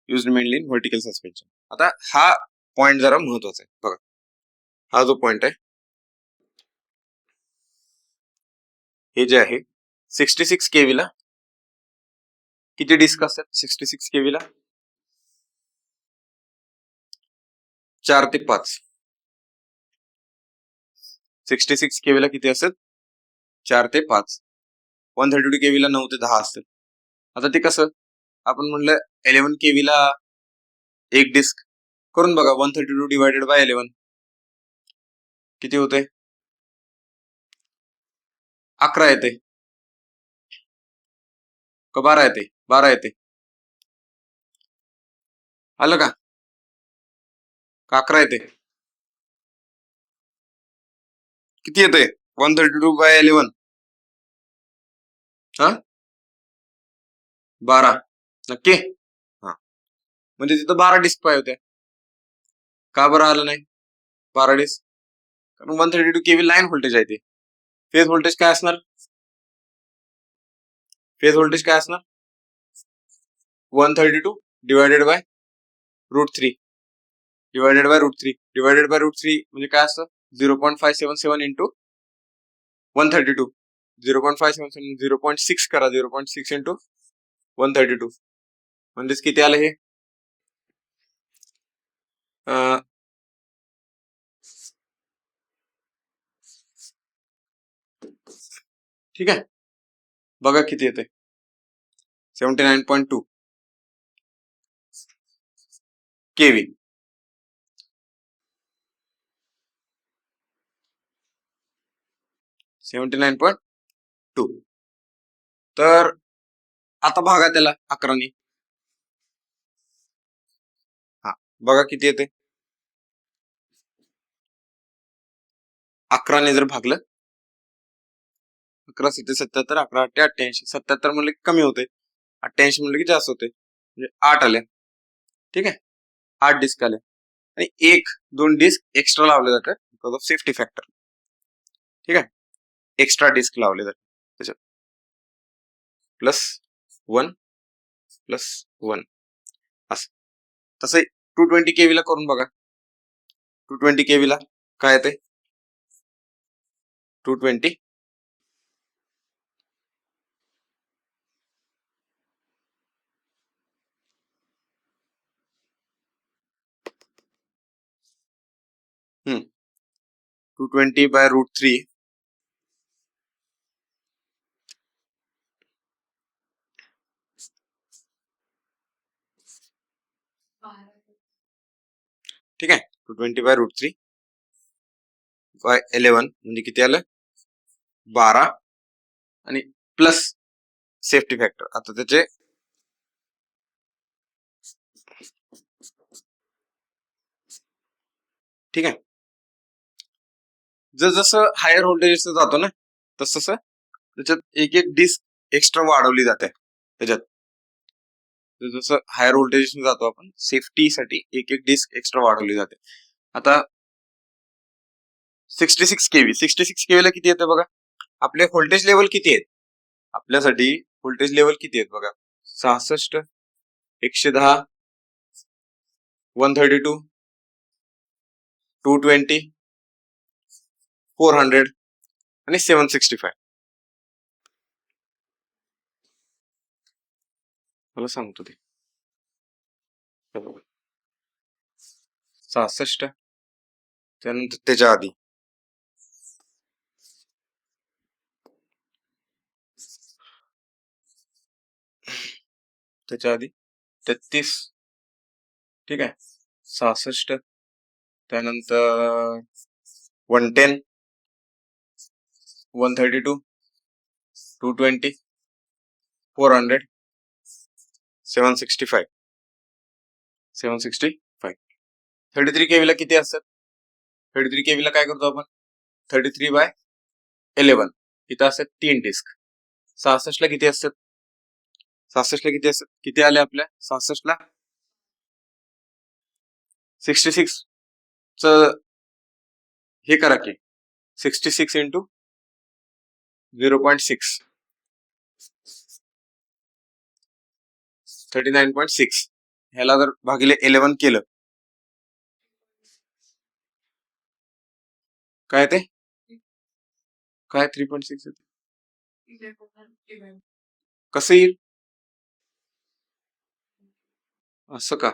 used mainly in vertical suspension. आता हा पॉइंट जरा महत्वाचा आहे. बघा हा जो पॉइंट आहे, हे जे आहे 66 केव्ही ला किती डिस्क असतात? 66 केव्ही ला 4 ते 5. 66 केव्ही ला किती असतात? 4 ते 5. 132 केव्ही ला 9 ते 10 असतात. आता ते कसं? आपण म्हणलं 11 केव्ही ला एक डिस्क करून बघा. 132 डिवायडेड बाय 11 किती होते? 11 येते का 12 येते? 12 येते. आलं का? 11 येते? किती येते? 132 बाय 11 हा 12. नक्की? हा. म्हणजे तिथं 12 डिस्क पाहिजे होत्या. का बरं आलं नाही 12 डिस्क? कारण 132 केव्ही लाईन व्होल्टेज आहे ते. फेज व्होल्टेज काय असणार? फेज व्होल्टेज काय असणार? 132 divided by √3 divided by √3 divided by √3 म्हणजे काय असतं? 0.577 इंटू 132. 0.577 0.6 करा. 0.6 इंटू 132 म्हणजेच किती आलं हे? ठीक आहे. बघा किती येते? 79.2 केव्ही. तर आता भागा त्याला 11ने. हा बघा किती येते? 11ने जर भागलं, 11 7 77, 11 8 88. 77 म्हणलं की कमी होते, 88 म्हणलं की जास्त होते, म्हणजे 8 आले. ठीक आहे. 8 डिस्क आले आणि 1-2 डिस्क एक्स्ट्रा लावले जातात बिकॉज ऑफ सेफ्टी फॅक्टर. ठीक आहे. एक्स्ट्रा डिस्क लावले जातात त्याच्यात. +1 +1 असं. तसं 220 केव्ही ला करून बघा. 220 केव्ही ला काय येते? 220 220 बाय √3 ठीक आहे. 220 बाय √3 बाय 11 म्हणजे किती आलं? 12 आणि प्लस सेफ्टी फॅक्टर. आता त्याचे ठीक आहे. जसं हायर व्होल्टेज जातो ना तस त्याच्यात एक एक डिस्क एक्स्ट्रा वाढवली जाते त्याच्यात. जसं हायर व्होल्टेज जातो आपण सेफ्टीसाठी एक एक डिस्क एक्स्ट्रा वाढवली जाते. आता 66 केवी ला किती येतं बघा. आपले व्होल्टेज लेवल किती आहेत आपल्यासाठी व्होल्टेज लेवल किती आहेत बघा. 66, 110, 132, 220, 400 आणि 765. मला सांगतो ते 66 त्यानंतर त्याच्या आधी त्याच्या आधी 33, ठीक आहे, 66 त्यानंतर 110, 132, 220, 400, 765. 33 केवीला किती असतात. 33 केवीला काय करतो आपण 33/11 इथं असतात 3 डिस्क. 66 ला किती असतात. 66 ला किती असतात. किती आले आपल्या 66 ला 66 च हे करा की 66 इंटू 0.6 39.6 ह्याला जर भागिले 11 केलं काय ते काय 3.6 कसं येईल असं का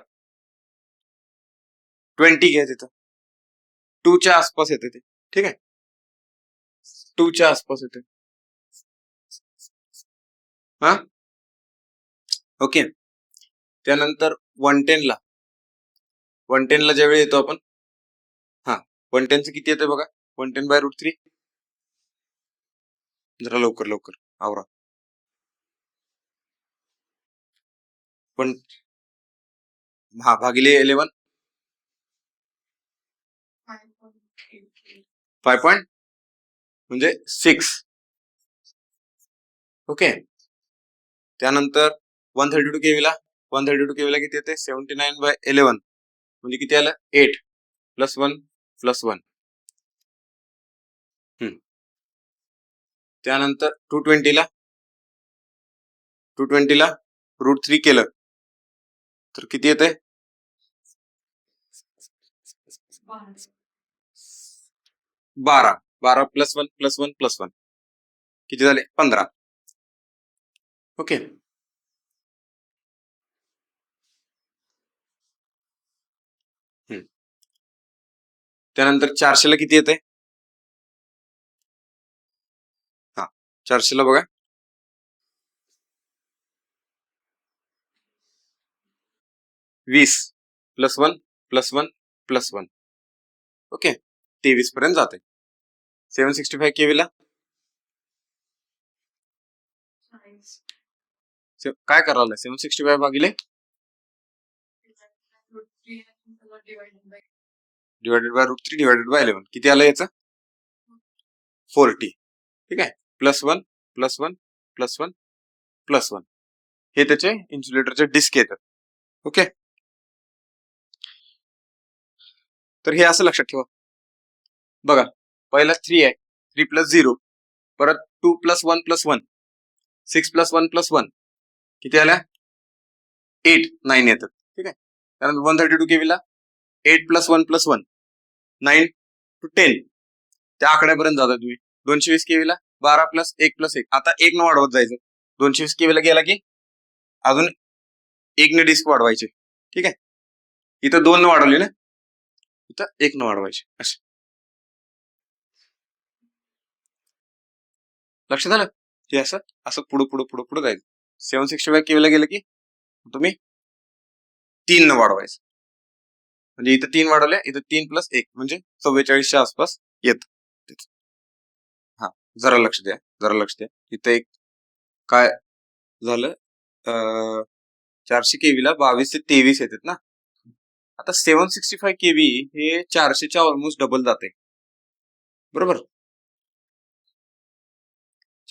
20 घ्या तिथं 2 च्या आसपास येते ते. ठीक आहे 2 च्या आसपास येते. हा ओके. त्यानंतर 110 ला 110 ला ज्यावेळी येतो आपण हा 110 चं किती येते बघा 110/√3 जरा लवकर आवरा. पण हा भागिले 11 5 पॉइंट म्हणजे 6 ओके. त्यानंतर 132 केवीला 132 केवीला किती येते 79/11 म्हणजे किती आलं 8 + 1 + 1. त्यानंतर 220 ला √3 केलं तर किती येते 12 + 1 + 1 + 1 किती झाले 15. ओके. त्यानंतर 400 ला किती येते हा 400 ला बघा 20 + 1 + 1 + 1 ओके 23 पर्यंत जाते. 765 केवीला काय करायला 765 भागिले /√3/11 किती आलं याचं 40. ठीक आहे +1 + 1 + 1 + 1 हे त्याचे इन्सुलेटरचे डिस्क येतात. ओके. तर हे असं लक्षात ठेवा बघा पहिला 3 आहे 3 + 0 परत 2 + 1 + 1 6 + 1 + 1 किती आल्या 8 9 येतात. ठीक आहे. त्यानंतर 132 केवीला 8 + 1 + 1 9 to 10 त्या आकड्यापर्यंत जाता तुम्ही. 220 केवीला 12 + 1 + 1 आता 1 न वाढवत जायचं. 220 केवीला गेला की अजून 1 ने डिस्क वाढवायचे. ठीक आहे इथं 2 न वाढवली ना इथं 1 न वाढवायचे असे. लक्षात आलं हे असं असं पुढे जायचं. 765 केवीला गेलं की तुम्ही 3 न वाढवायचं म्हणजे इथं 3 वाढवल्या इथं 3 + 1 म्हणजे 44 च्या आसपास येत. हा जरा लक्ष द्या इथं एक काय झालं 400 केवीला 22 ते 23 येतात ना. आता 765 केवी हे 400च्या ऑलमोस्ट डबल जाते बरोबर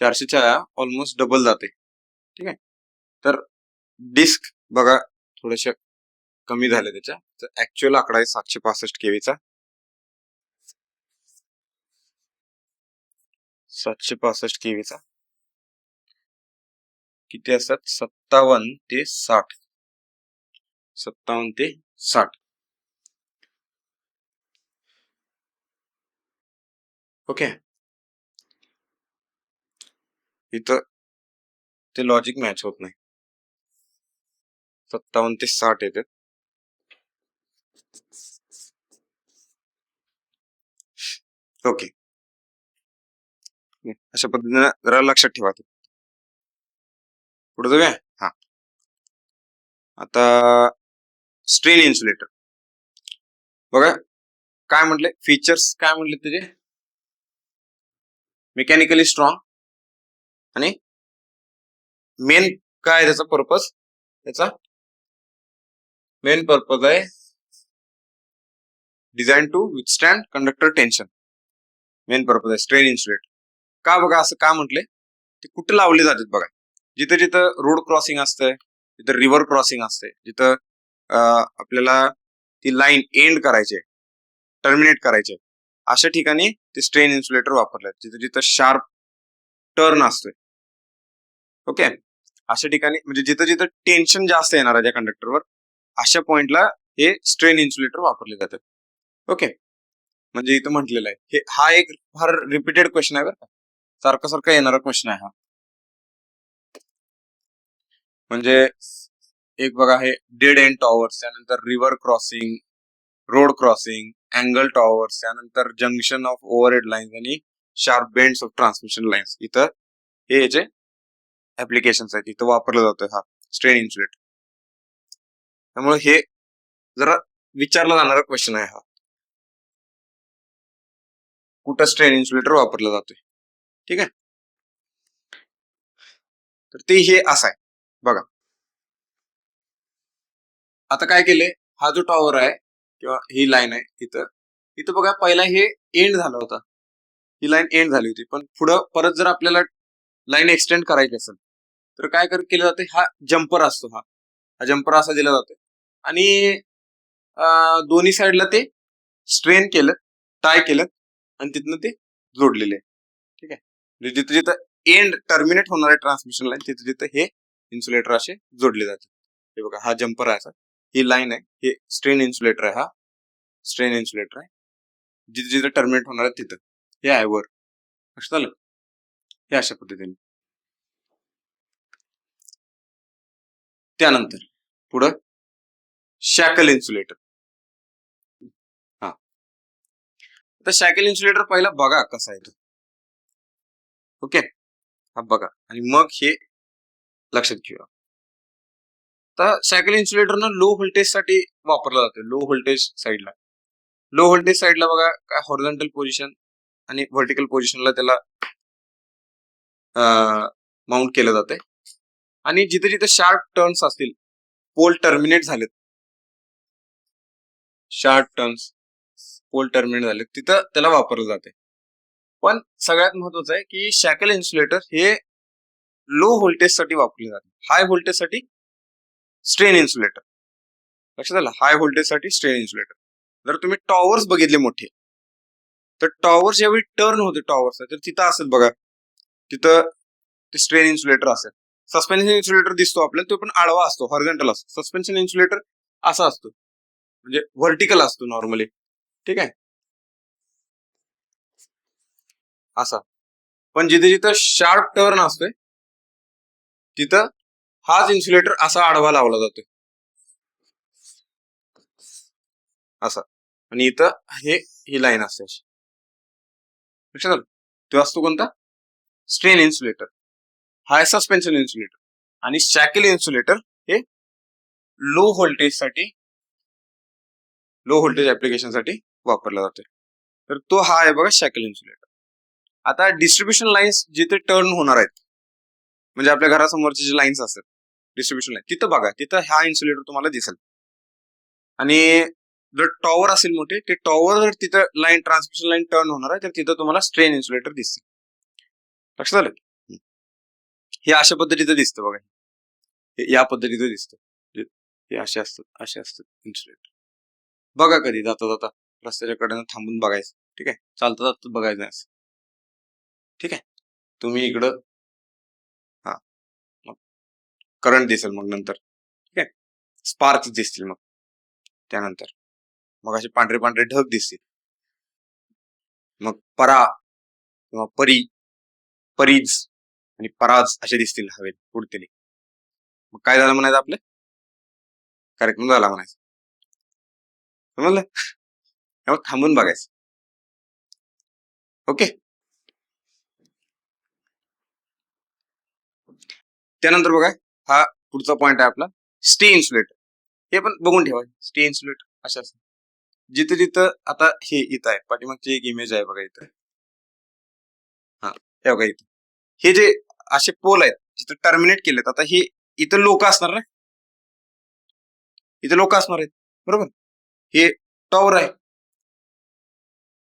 400च्या ऑलमोस्ट डबल जाते. ठीक आहे तर डिस्क बघा थोड्याशा कमी झाल्या त्याच्या, तर ऍक्च्युअल आकडा आहे 765 केवीचा. 765 केवीचा किती असतात? 57 ते 60. 57 ते 60. ओके. इथं ते लॉजिक मॅच होत नाही. 57 ते 60 येते. ओके. अशा पद्धतीने जरा लक्षात ठेवा. पुढे जाऊया. हा, आता स्ट्रेन इन्सुलेटर बघा काय म्हटले, फीचर्स काय म्हटले त्याचे, मेकॅनिकली स्ट्रॉंग आणि मेन काय त्याचा पर्पज, त्याचा मेन पर्पज आहे design to withstand conductor tension. Main purpose आहे स्ट्रेन इन्सुलेटर. का बघा असं का म्हटले, ते कुठे लावले जातात बघा, जिथं जिथं रोड क्रॉसिंग असतंय, जिथं रिव्हर क्रॉसिंग असते, जिथं आपल्याला ती लाईन एंड करायची, टर्मिनेट करायचे, अशा ठिकाणी ते स्ट्रेन इन्सुलेटर वापरले. जिथं जिथं शार्प टर्न असतोय, ओके, अशा ठिकाणी म्हणजे जिथं जिथं टेन्शन जास्त येणार आहे त्या कंडक्टरवर, अशा पॉइंटला हे स्ट्रेन इन्सुलेटर वापरले जातात. ओके, म्हणजे इथं म्हटलेलं आहे हे, हा एक फार रिपीटेड क्वेश्चन आहे बरं का, सारखा सारखा येणारा क्वेश्चन आहे हा. म्हणजे एक बघा हे डेड एंड टॉवर्स, त्यानंतर river crossing, road crossing, angle towers, त्यानंतर जंक्शन ऑफ ओव्हरहेड लाईन्स आणि sharp bends of transmission lines, इथं हे याचे ऍप्लिकेशन्स आहेत, इथं वापरलं जातं हा स्ट्रेन इन्सुलेटर. त्यामुळे हे जरा विचारला जाणारा क्वेश्चन आहे हा, कुठं स्ट्रेन इन्सुलेटर वापरलं जातोय. ठीक आहे, तर ते हे असं आहे बघा. आता काय केलंय, हा जो टॉवर आहे किंवा ही लाईन आहे, इथं इथं बघा पहिला हे एंड झाला होता, ही लाईन एंड झाली होती, पण पुढं परत जर आपल्याला लाईन एक्सटेंड करायची असेल तर काय केलं जातं, हा जम्पर असतो, हा जम्पर असा दिला जातो आणि दोन्ही साईडला ते स्ट्रेन केलं, टाय केलं आणि तिथनं ते जोडलेले आहे. ठीक आहे, म्हणजे जिथं जिथं एंड टर्मिनेट होणार आहे ट्रान्समिशन लाईन, तिथं तिथं हे इन्सुलेटर असे जोडले जातात. हे बघा हा जम्पर आहे, ही लाईन आहे, हे स्ट्रेन इन्सुलेटर आहे, हा स्ट्रेन इन्सुलेटर आहे, जिथे जिथे टर्मिनेट होणार आहे तिथं हे आहे वर. लक्षात आलं, हे अशा पद्धतीने. त्यानंतर पुढं शॅकल इन्सुलेटर. हा, आता शॅकल इन्सुलेटर पहिला बघा कसा आहे तो. ओके, हा बघा आणि मग हे लक्षात घेऊया. तर शॅकल इन्सुलेटर ना लो व्होल्टेज साठी वापरला जातो, लो व्होल्टेज साईडला. लो व्होल्टेज साईडला बघा काय हॉरिझॉन्टल पोझिशन आणि व्हर्टिकल पोझिशनला त्याला माउंट केलं जाते, आणि जिथे जिथे शार्प टर्न्स असतील, पोल टर्मिनेट झालेत, शार्प टर्न्स पोल टर्मिनेट झाले, तिथं त्याला वापरलं जाते. पण सगळ्यात महत्वाचं आहे की शॅकल इन्सुलेटर हे लो व्होल्टेज साठी वापरले जाते, हाय व्होल्टेज साठी स्ट्रेन इन्सुलेटर. लक्षात आलं, हाय व्होल्टेज साठी स्ट्रेन इन्सुलेटर. जर तुम्ही टॉवर्स बघितले मोठे, तर टॉवर्स ज्यावेळी टर्न होते टॉवर्स, तर तिथं असेल बघा, तिथं ते स्ट्रेन इन्सुलेटर असेल. सस्पेन्शन इन्सुलेटर दिसतो आपल्याला, तो पण आडवा असतो, हॉरिझॉन्टल असतो. सस्पेन्शन इन्सुलेटर असा असतो, म्हणजे व्हर्टिकल असतो नॉर्मली. ठीक आहे, असा. पण जिथे जिथं शार्प टर्न असतोय तिथं हाच इन्सुलेटर असा आडवा लावला जातोय, असा. आणि इथं ही लाईन असते अशी. लक्षात आलं, तो असतो कोणता, स्ट्रेन इन्सुलेटर. हा आहे सस्पेन्शन इन्सुलेटर. आणि शॅकल इन्सुलेटर हे लो व्होल्टेज ऍप्लिकेशन साठी वापरला जातोय. तर तो हा आहे बघा शॅकल इन्सुलेटर. आता डिस्ट्रीब्युशन लाईन्स जिथे टर्न होणार आहेत, म्हणजे आपल्या घरासमोरचे जे लाईन्स असतात डिस्ट्रीब्युशन लाईन, तिथं बघा, तिथं हा इन्सुलेटर तुम्हाला दिसेल. आणि जर टॉवर असेल मोठे, ते टॉवर जर तिथं लाईन ट्रान्समिशन लाईन टर्न होणार आहे, तर तिथं तुम्हाला स्ट्रेन इन्सुलेटर दिसते. लक्षात आलं, हे अशा पद्धतीचं दिसतं बघा. या पद्धतीचं दिसतं. हे असे असतात इन्सुलेटर. बघा कधी जाता जाता रस्त्याच्या कडेनं थांबून बघायचं. ठीक आहे, चालता जाता बघायचं नाही असं. ठीक आहे, तुम्ही इकडं हा करंट दिसेल मग नंतर. ठीक आहे, स्पार्क्स दिसतील मग त्यानंतर. मग असे पांढरे पांढरे ढग दिसतील. मग परा किंवा परीज आणि पराज असे दिसतील हवेत उडतेले. मग काय झालं म्हणायचं, आपलं कार्यक्रम झाला म्हणायचं. समजलं? त्यामुळे थांबून बघायचं. ओके, त्यानंतर बघा हा पुढचा पॉइंट आहे आपला स्टे इन्सुलेटर. हे पण बघून ठेवा, स्टे इन्सुलेटर अशा जिथे जिथं आता हे इथं आहे, पाठीमागची एक इमेज आहे बघा इथं. हा, हे बघा इथं हे जे असे पोल आहेत जिथं टर्मिनेट केलेत, आता हे इथं लोक असणार ना, इथं लोक असणार आहेत बरोबर. हे टॉवर आहे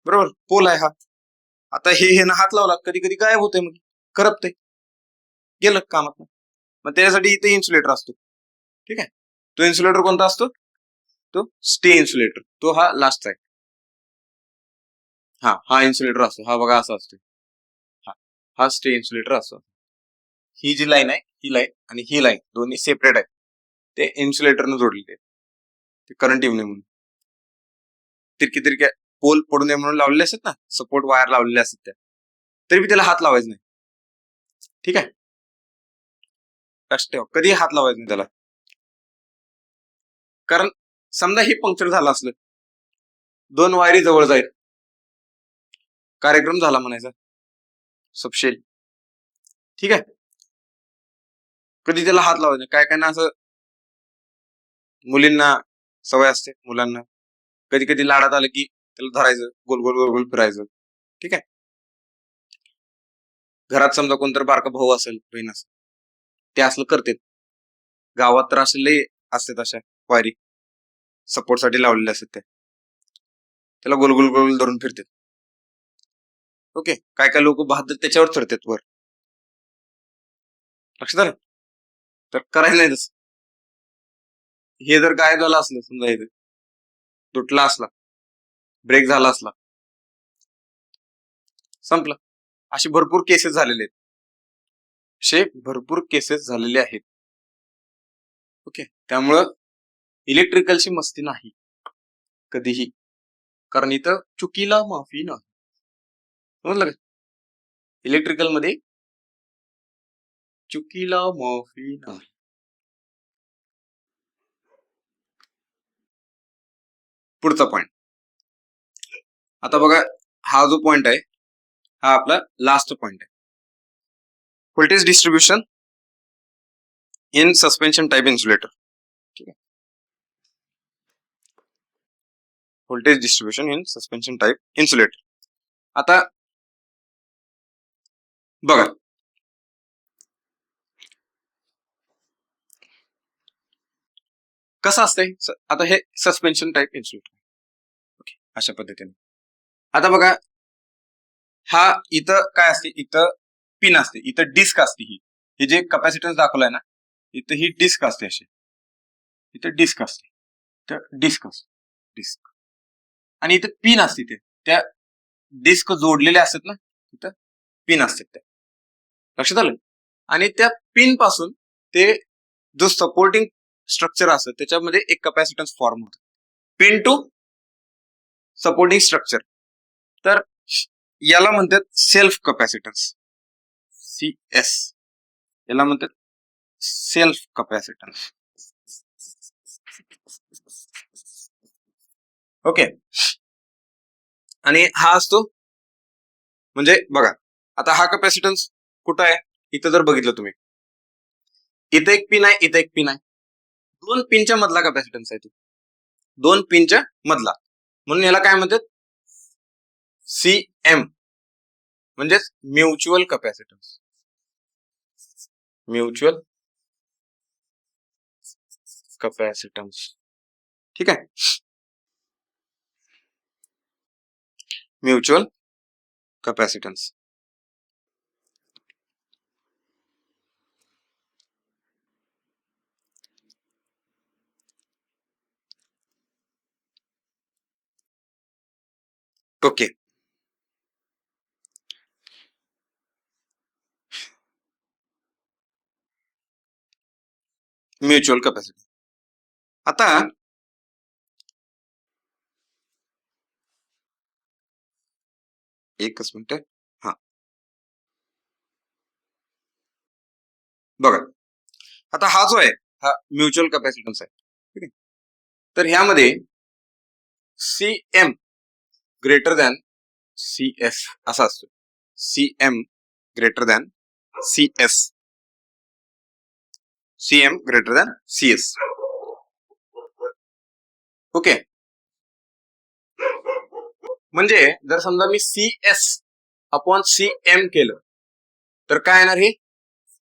बरोबर, पोल आहे हा. आता हे ना हात लावला कधी कधी गायब होते, मग करपते, गेलं कामात. मग त्याच्यासाठी इथे इन्सुलेटर असतो. ठीक आहे, तो इन्सुलेटर कोणता असतो, तो स्टे इन्सुलेटर. तो हा लास्ट आहे. हा इन्सुलेटर असतो, हा बघा असा असतो. हा स्टे इन्सुलेटर असतो. ही जी लाईन आहे, ही लाईन आणि ही लाईन दोन्ही सेपरेट आहेत. ते इन्सुलेटरने जोडलेले आहेत. ते करंट येऊ नये म्हणून. तिरकी तिरक्या पोल पडू नये म्हणून लावलेले असतात ना, सपोर्ट वायर लावलेले असतात त्या. तरी बी त्याला हात लावायचा नाही. ठीक आहे, लक्षात ठेवा, कधी हात लावायचा नाही त्याला. कारण समजा हे पंक्चर झालं असलं, दोन वायरी जवळ जाईल, कार्यक्रम झाला म्हणायचा, सबशेल. ठीक आहे, कधी त्याला हात लावायचा. काय काय ना असं मुलींना सवय असते, मुलांना कधी कधी लाडात आलं की त्याला धरायचं, गोल गोल गोल गोल फिरायचं. ठीक आहे, घरात समजा कोणतरी बारका भाऊ असेल, बहीण असेल, ते असलं करतात. गावात तर असे लय असतात अशा वायरी सपोर्ट साठी लावलेले असतात, त्याला गोल गोल गोल धरून फिरतात. ओके, काय काय लोक बहादर त्याच्यावर चढतात वर. लक्षात आलं? तर करायला नाही तसं. हे जर गायब झालं असलं, समजा हे तुटला असला, ब्रेक झाला असला, संपलं. असे भरपूर केसेस झालेले आहेत, असे भरपूर केसेस झालेले आहेत. ओके, त्यामुळं इलेक्ट्रिकलची मस्ती नाही कधीही, कारण इथं चुकीला माफी नाही. समजलं का? इलेक्ट्रिकल मध्ये चुकीला माफी नाही. पुढचा पॉइंट आता बघा, हा जो पॉइंट आहे हा आपला लास्ट पॉइंट आहे. Voltage distribution in suspension type insulator. ठीक आहे, voltage distribution in suspension type insulator. आता बघा, कसं असतंय, आता हे सस्पेन्शन टाइप इन्सुलेटर. ओके, अशा पद्धतीने. आता बघा, हा इथं काय असते, इथं पिन असते, इथं डिस्क असते. ही जे कॅपॅसिटन्स दाखवलाय ना, इथं ही डिस्क असते अशी, इथं डिस्क असते, इथं डिस्क असते, डिस्क. आणि इथं पिन असते, त्या डिस्क जोडलेल्या असतात ना, इथं पिन असतात त्या. लक्षात आलं? आणि त्या पिन पासून ते जो सपोर्टिंग स्ट्रक्चर असतं त्याच्यामध्ये एक कॅपॅसिटन्स फॉर्म होतो, पिन टू सपोर्टिंग स्ट्रक्चर. तर याला म्हणतात सेल्फ कॅपॅसिटन्स, CS. याला म्हणतात सेल्फ कॅपॅसिटन्स. ओके, आणि हा असतो म्हणजे बघा, आता हा कॅपॅसिटन्स कुठं आहे, इथं जर बघितलं तुम्ही, इथं एक पिन आहे, इथं एक पिन आहे, दोन पिनच्या मधला कॅपॅसिटन्स आहे तो, दोन पिनच्या मधला. म्हणून याला काय म्हणतात, CM, म्हणजेच म्युच्युअल कॅपॅसिटन्स. Mutual capacitance. ठीक आहे, mutual capacitance. Okay. Mutual capacity. आता एकच मिनिट. हा बघा, आता हा जो आहे हा म्युच्युअल कॅपॅसिटन्स आहे. ठीक आहे. तर ह्यामध्ये सीएम ग्रेटर दॅन सीएस असा असतो. CM greater than CS. CM greater than CS. Okay. म्हणजे जर समजा मी सीएस अपॉन सीएम केलं तर काय येणार हे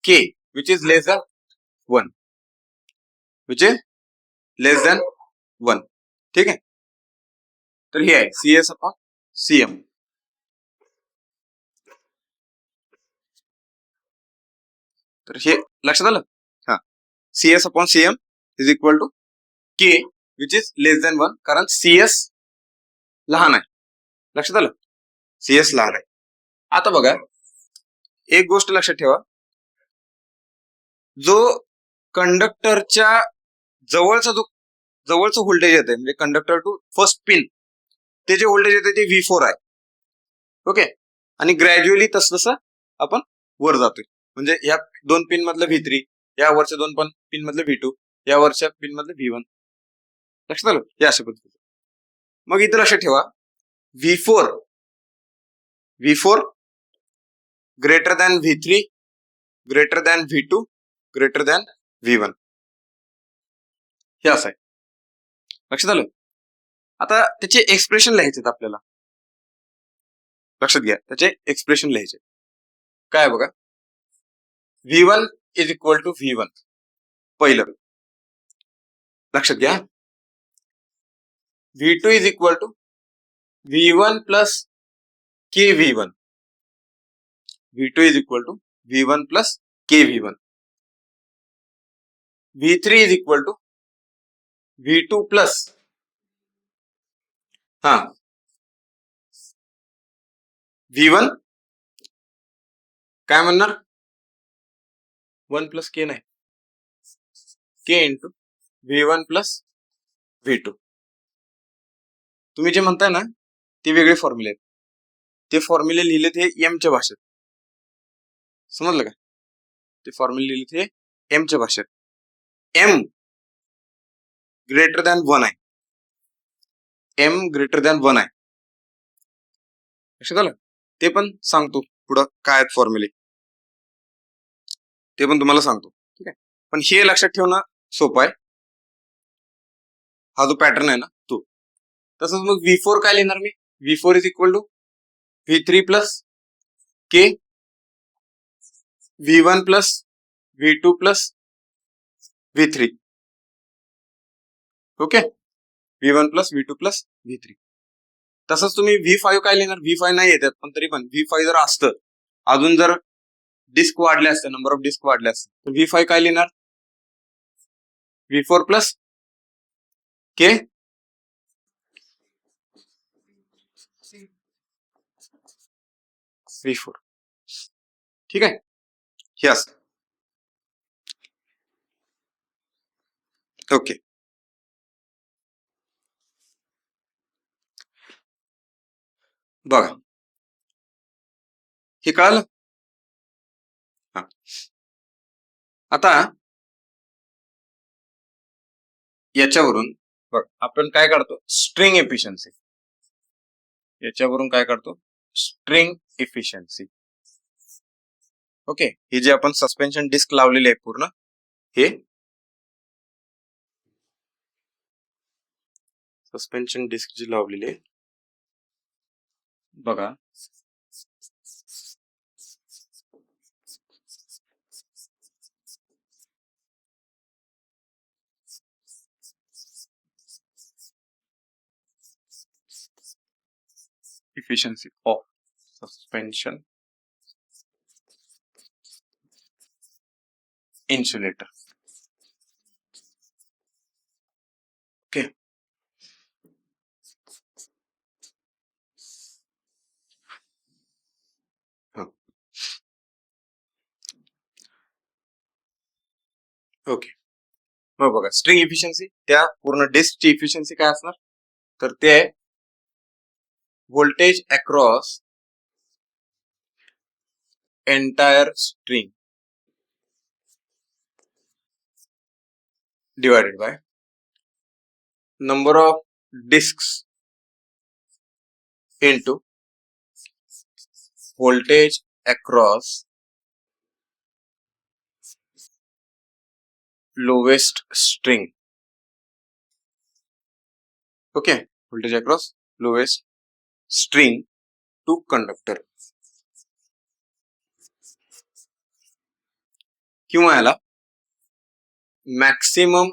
K which is less than 1. Which is less than 1. ठीक आहे. तर हे आहे सीएस अपॉन सीएम. तर हे लक्षात आलं. हा, CS upon CM is equal to K which is less than 1, कारण सीएस लहान आहे. लक्षात आलं. सीएस लहान आहे. आता बघा, एक गोष्ट लक्षात ठेवा, जो कंडक्टरच्या जवळचा जो जवळचं व्होल्टेज येते म्हणजे कंडक्टर टू फर्स्ट पिन, ते जे व्होल्टेज येते ते V4 आहे. ओके. आणि ग्रॅज्युअली तसं आपण वर जातोय. म्हणजे या 2 पिन मधलं V3, या वरच्या 2 पिन मधलं V2, या वरच्या पिन मधलं V1. लक्षात आलं. हे अशा पद्धतीने. मग इथं लक्षात ठेवा, V4 greater than V3 greater than V2 greater than V1. हे असं आहे. लक्षात आलं. आता त्याचे एक्सप्रेशन लिहायचे आपल्याला. लक्षात घ्या, त्याचे एक्सप्रेशन लिहायचे. काय बघा, V1 is equal to V1 पहिलं. लक्षात घ्या, V2 is equal to V1 plus K V1. V2 is equal to V1 plus K V1. V3 is equal to V2 plus V1 काय म्हणणार, 1 प्लस के नाही, के इंटू V1 प्लस V2. तुम्ही जे म्हणताय ना ते वेगळे फॉर्म्युले आहेत. ते फॉर्म्युले लिहिलेत हे एमच्या भाषेत. समजलं का. ते फॉर्म्युले लिहिलेत हे एमच्या भाषेत. एम ग्रेटर दॅन 1 आहे. एम ग्रेटर दॅन 1 आहे. लक्षात आलं. ते पण सांगतो पुढं काय आहेत फॉर्म्युले, ते पण तुम्हाला सांगतो. ठीक आहे. पण हे लक्षात ठेवणं सोपं आहे. हा जो पॅटर्न आहे ना तो. तसंच मग V4 काय लिहिणार मी, V4 is equal to V3 plus K V1 plus V2 plus V3. Okay. V1 plus V2 plus V3. तसंच तुम्ही V5 काय लिहिणार, V5 नाही येतात पण तरी पण V5 जर असतं, अजून जर डिस्क वाढले असते, नंबर ऑफ डिस्क वाढले असते, तर V5 काय लिहिणार, V4 प्लस के V4. ठीक आहे. हे असं. ओके. बघा, हे कळालं. आता याच्यावरून बघ आपण काय काढतो, स्ट्रिंग एफिशियन्सी. याच्यावरून काय काढतो, स्ट्रिंग एफिशियन्सी. ओके. हे जे आपण सस्पेन्शन डिस्क लावलेले आहे पूर्ण, हे सस्पेन्शन डिस्क जी लावलेली आहे बघा, efficiency of suspension insulator. Okay. Okay, मग बघा स्ट्रिंग इफिशियन्सी, त्या पूर्ण डिस्कची इफिशियन्सी काय असणार, तर ते आहे voltage across entire string divided by number of disks into voltage across lowest string. Okay, voltage across lowest string to conductor. किंवा याला maximum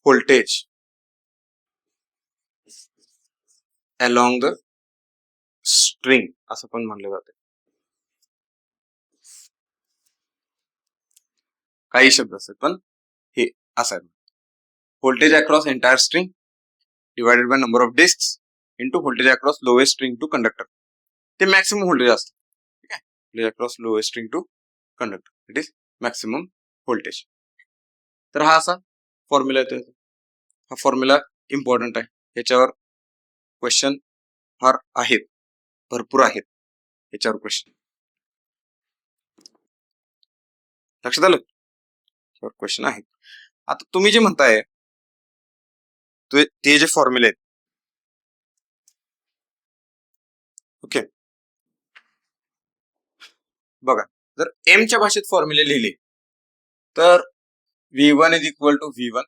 voltage along the string असं पण म्हणलं जाते. काही शब्द असतात पण हे असं आहे, voltage across entire string divided by number of discs into voltage across lowest string to conductor. ते मॅक्सिमम व्होल्टेज असतं. ठीक आहे, voltage across lowest string to conductor it is maximum voltage. तर हा असा फॉर्म्युला येतो. हा फॉर्म्युला इम्पॉर्टंट आहे, याच्यावर क्वेश्चन फार आहेत, भरपूर आहेत याच्यावर क्वेश्चन. लक्षात आलं, क्वेश्चन आहेत. आता तुम्ही जे म्हणताय ते जे फॉर्म्युले आहेत, ओके बघा, जर एम च्या भाषेत फॉर्म्युले लिहिले तर V1 is equal to V1,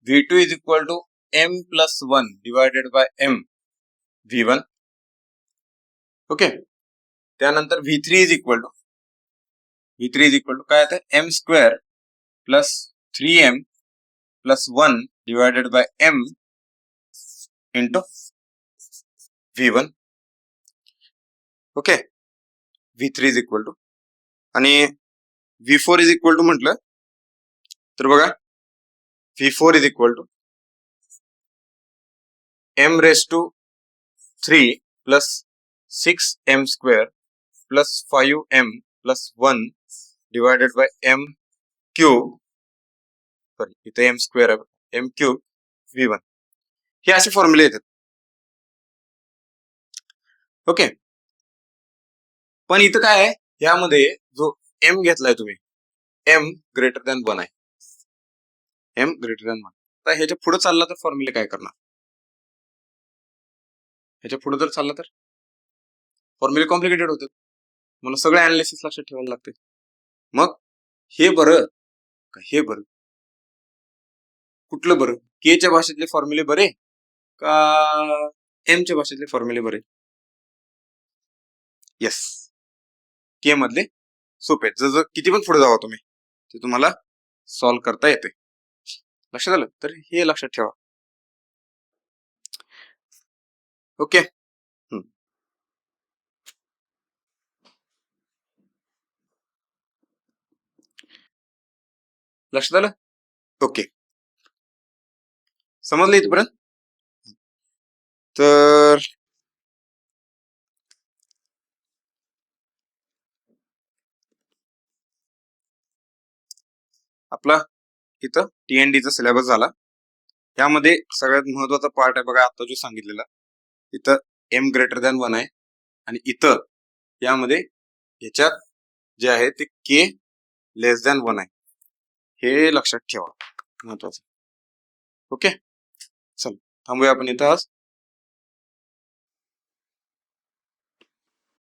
V2 is equal to M plus 1 divided by M V1. Okay, त्यानंतर V3 इज इक्वल टू काय येतं, M square plus 3M plus 1 divided by M into V1. Okay, V3 is equal to आणि V4 is equal to म्हटलं तर बघा, V4 is equal to M raise to 3 plus 6M square plus 5M plus 1 divided by M cube, sorry इथे M square आहे, M cube V1. हे असे फॉर्म्युले येतात. Okay, पण इथं काय आहे, यामध्ये जो M घेतलाय तुम्ही, M ग्रेटर दॅन 1 आहे, M ग्रेटर दॅन 1. तर ह्याच्या पुढे चालला तर फॉर्म्युले काय करणार, ह्याच्या पुढे जर चालला तर फॉर्म्युले कॉम्प्लिकेटेड होतात, मला सगळे अनालिसिस लक्षात ठेवायला लागते. मग हे बरं का हे बरं, कुठलं बरं, के च्या भाषेतले फॉर्म्युले बरे का एम च्या भाषेतले फॉर्म्युले बरे? येस, के मधले सोपे, जर किती पण पुढे जावा तुम्ही ते तुम्हाला सॉल्व्ह करता येते. लक्षात आलं, तर हे लक्षात ठेवा. ओके, लक्षात आलं. ओके, समजलं इथपर्यंत. तर आपला इथं TND चा सिलेबस झाला. यामध्ये सगळ्यात महत्वाचा पार्ट आहे बघा, आता जो सांगितलेला, इथं M ग्रेटर दॅन 1 आहे आणि इथं यामध्ये ह्याच्यात जे आहे ते K लेस दॅन 1 आहे, हे लक्षात ठेवा, महत्वाचं. ओके, चल थांबूया आपण इथं आज.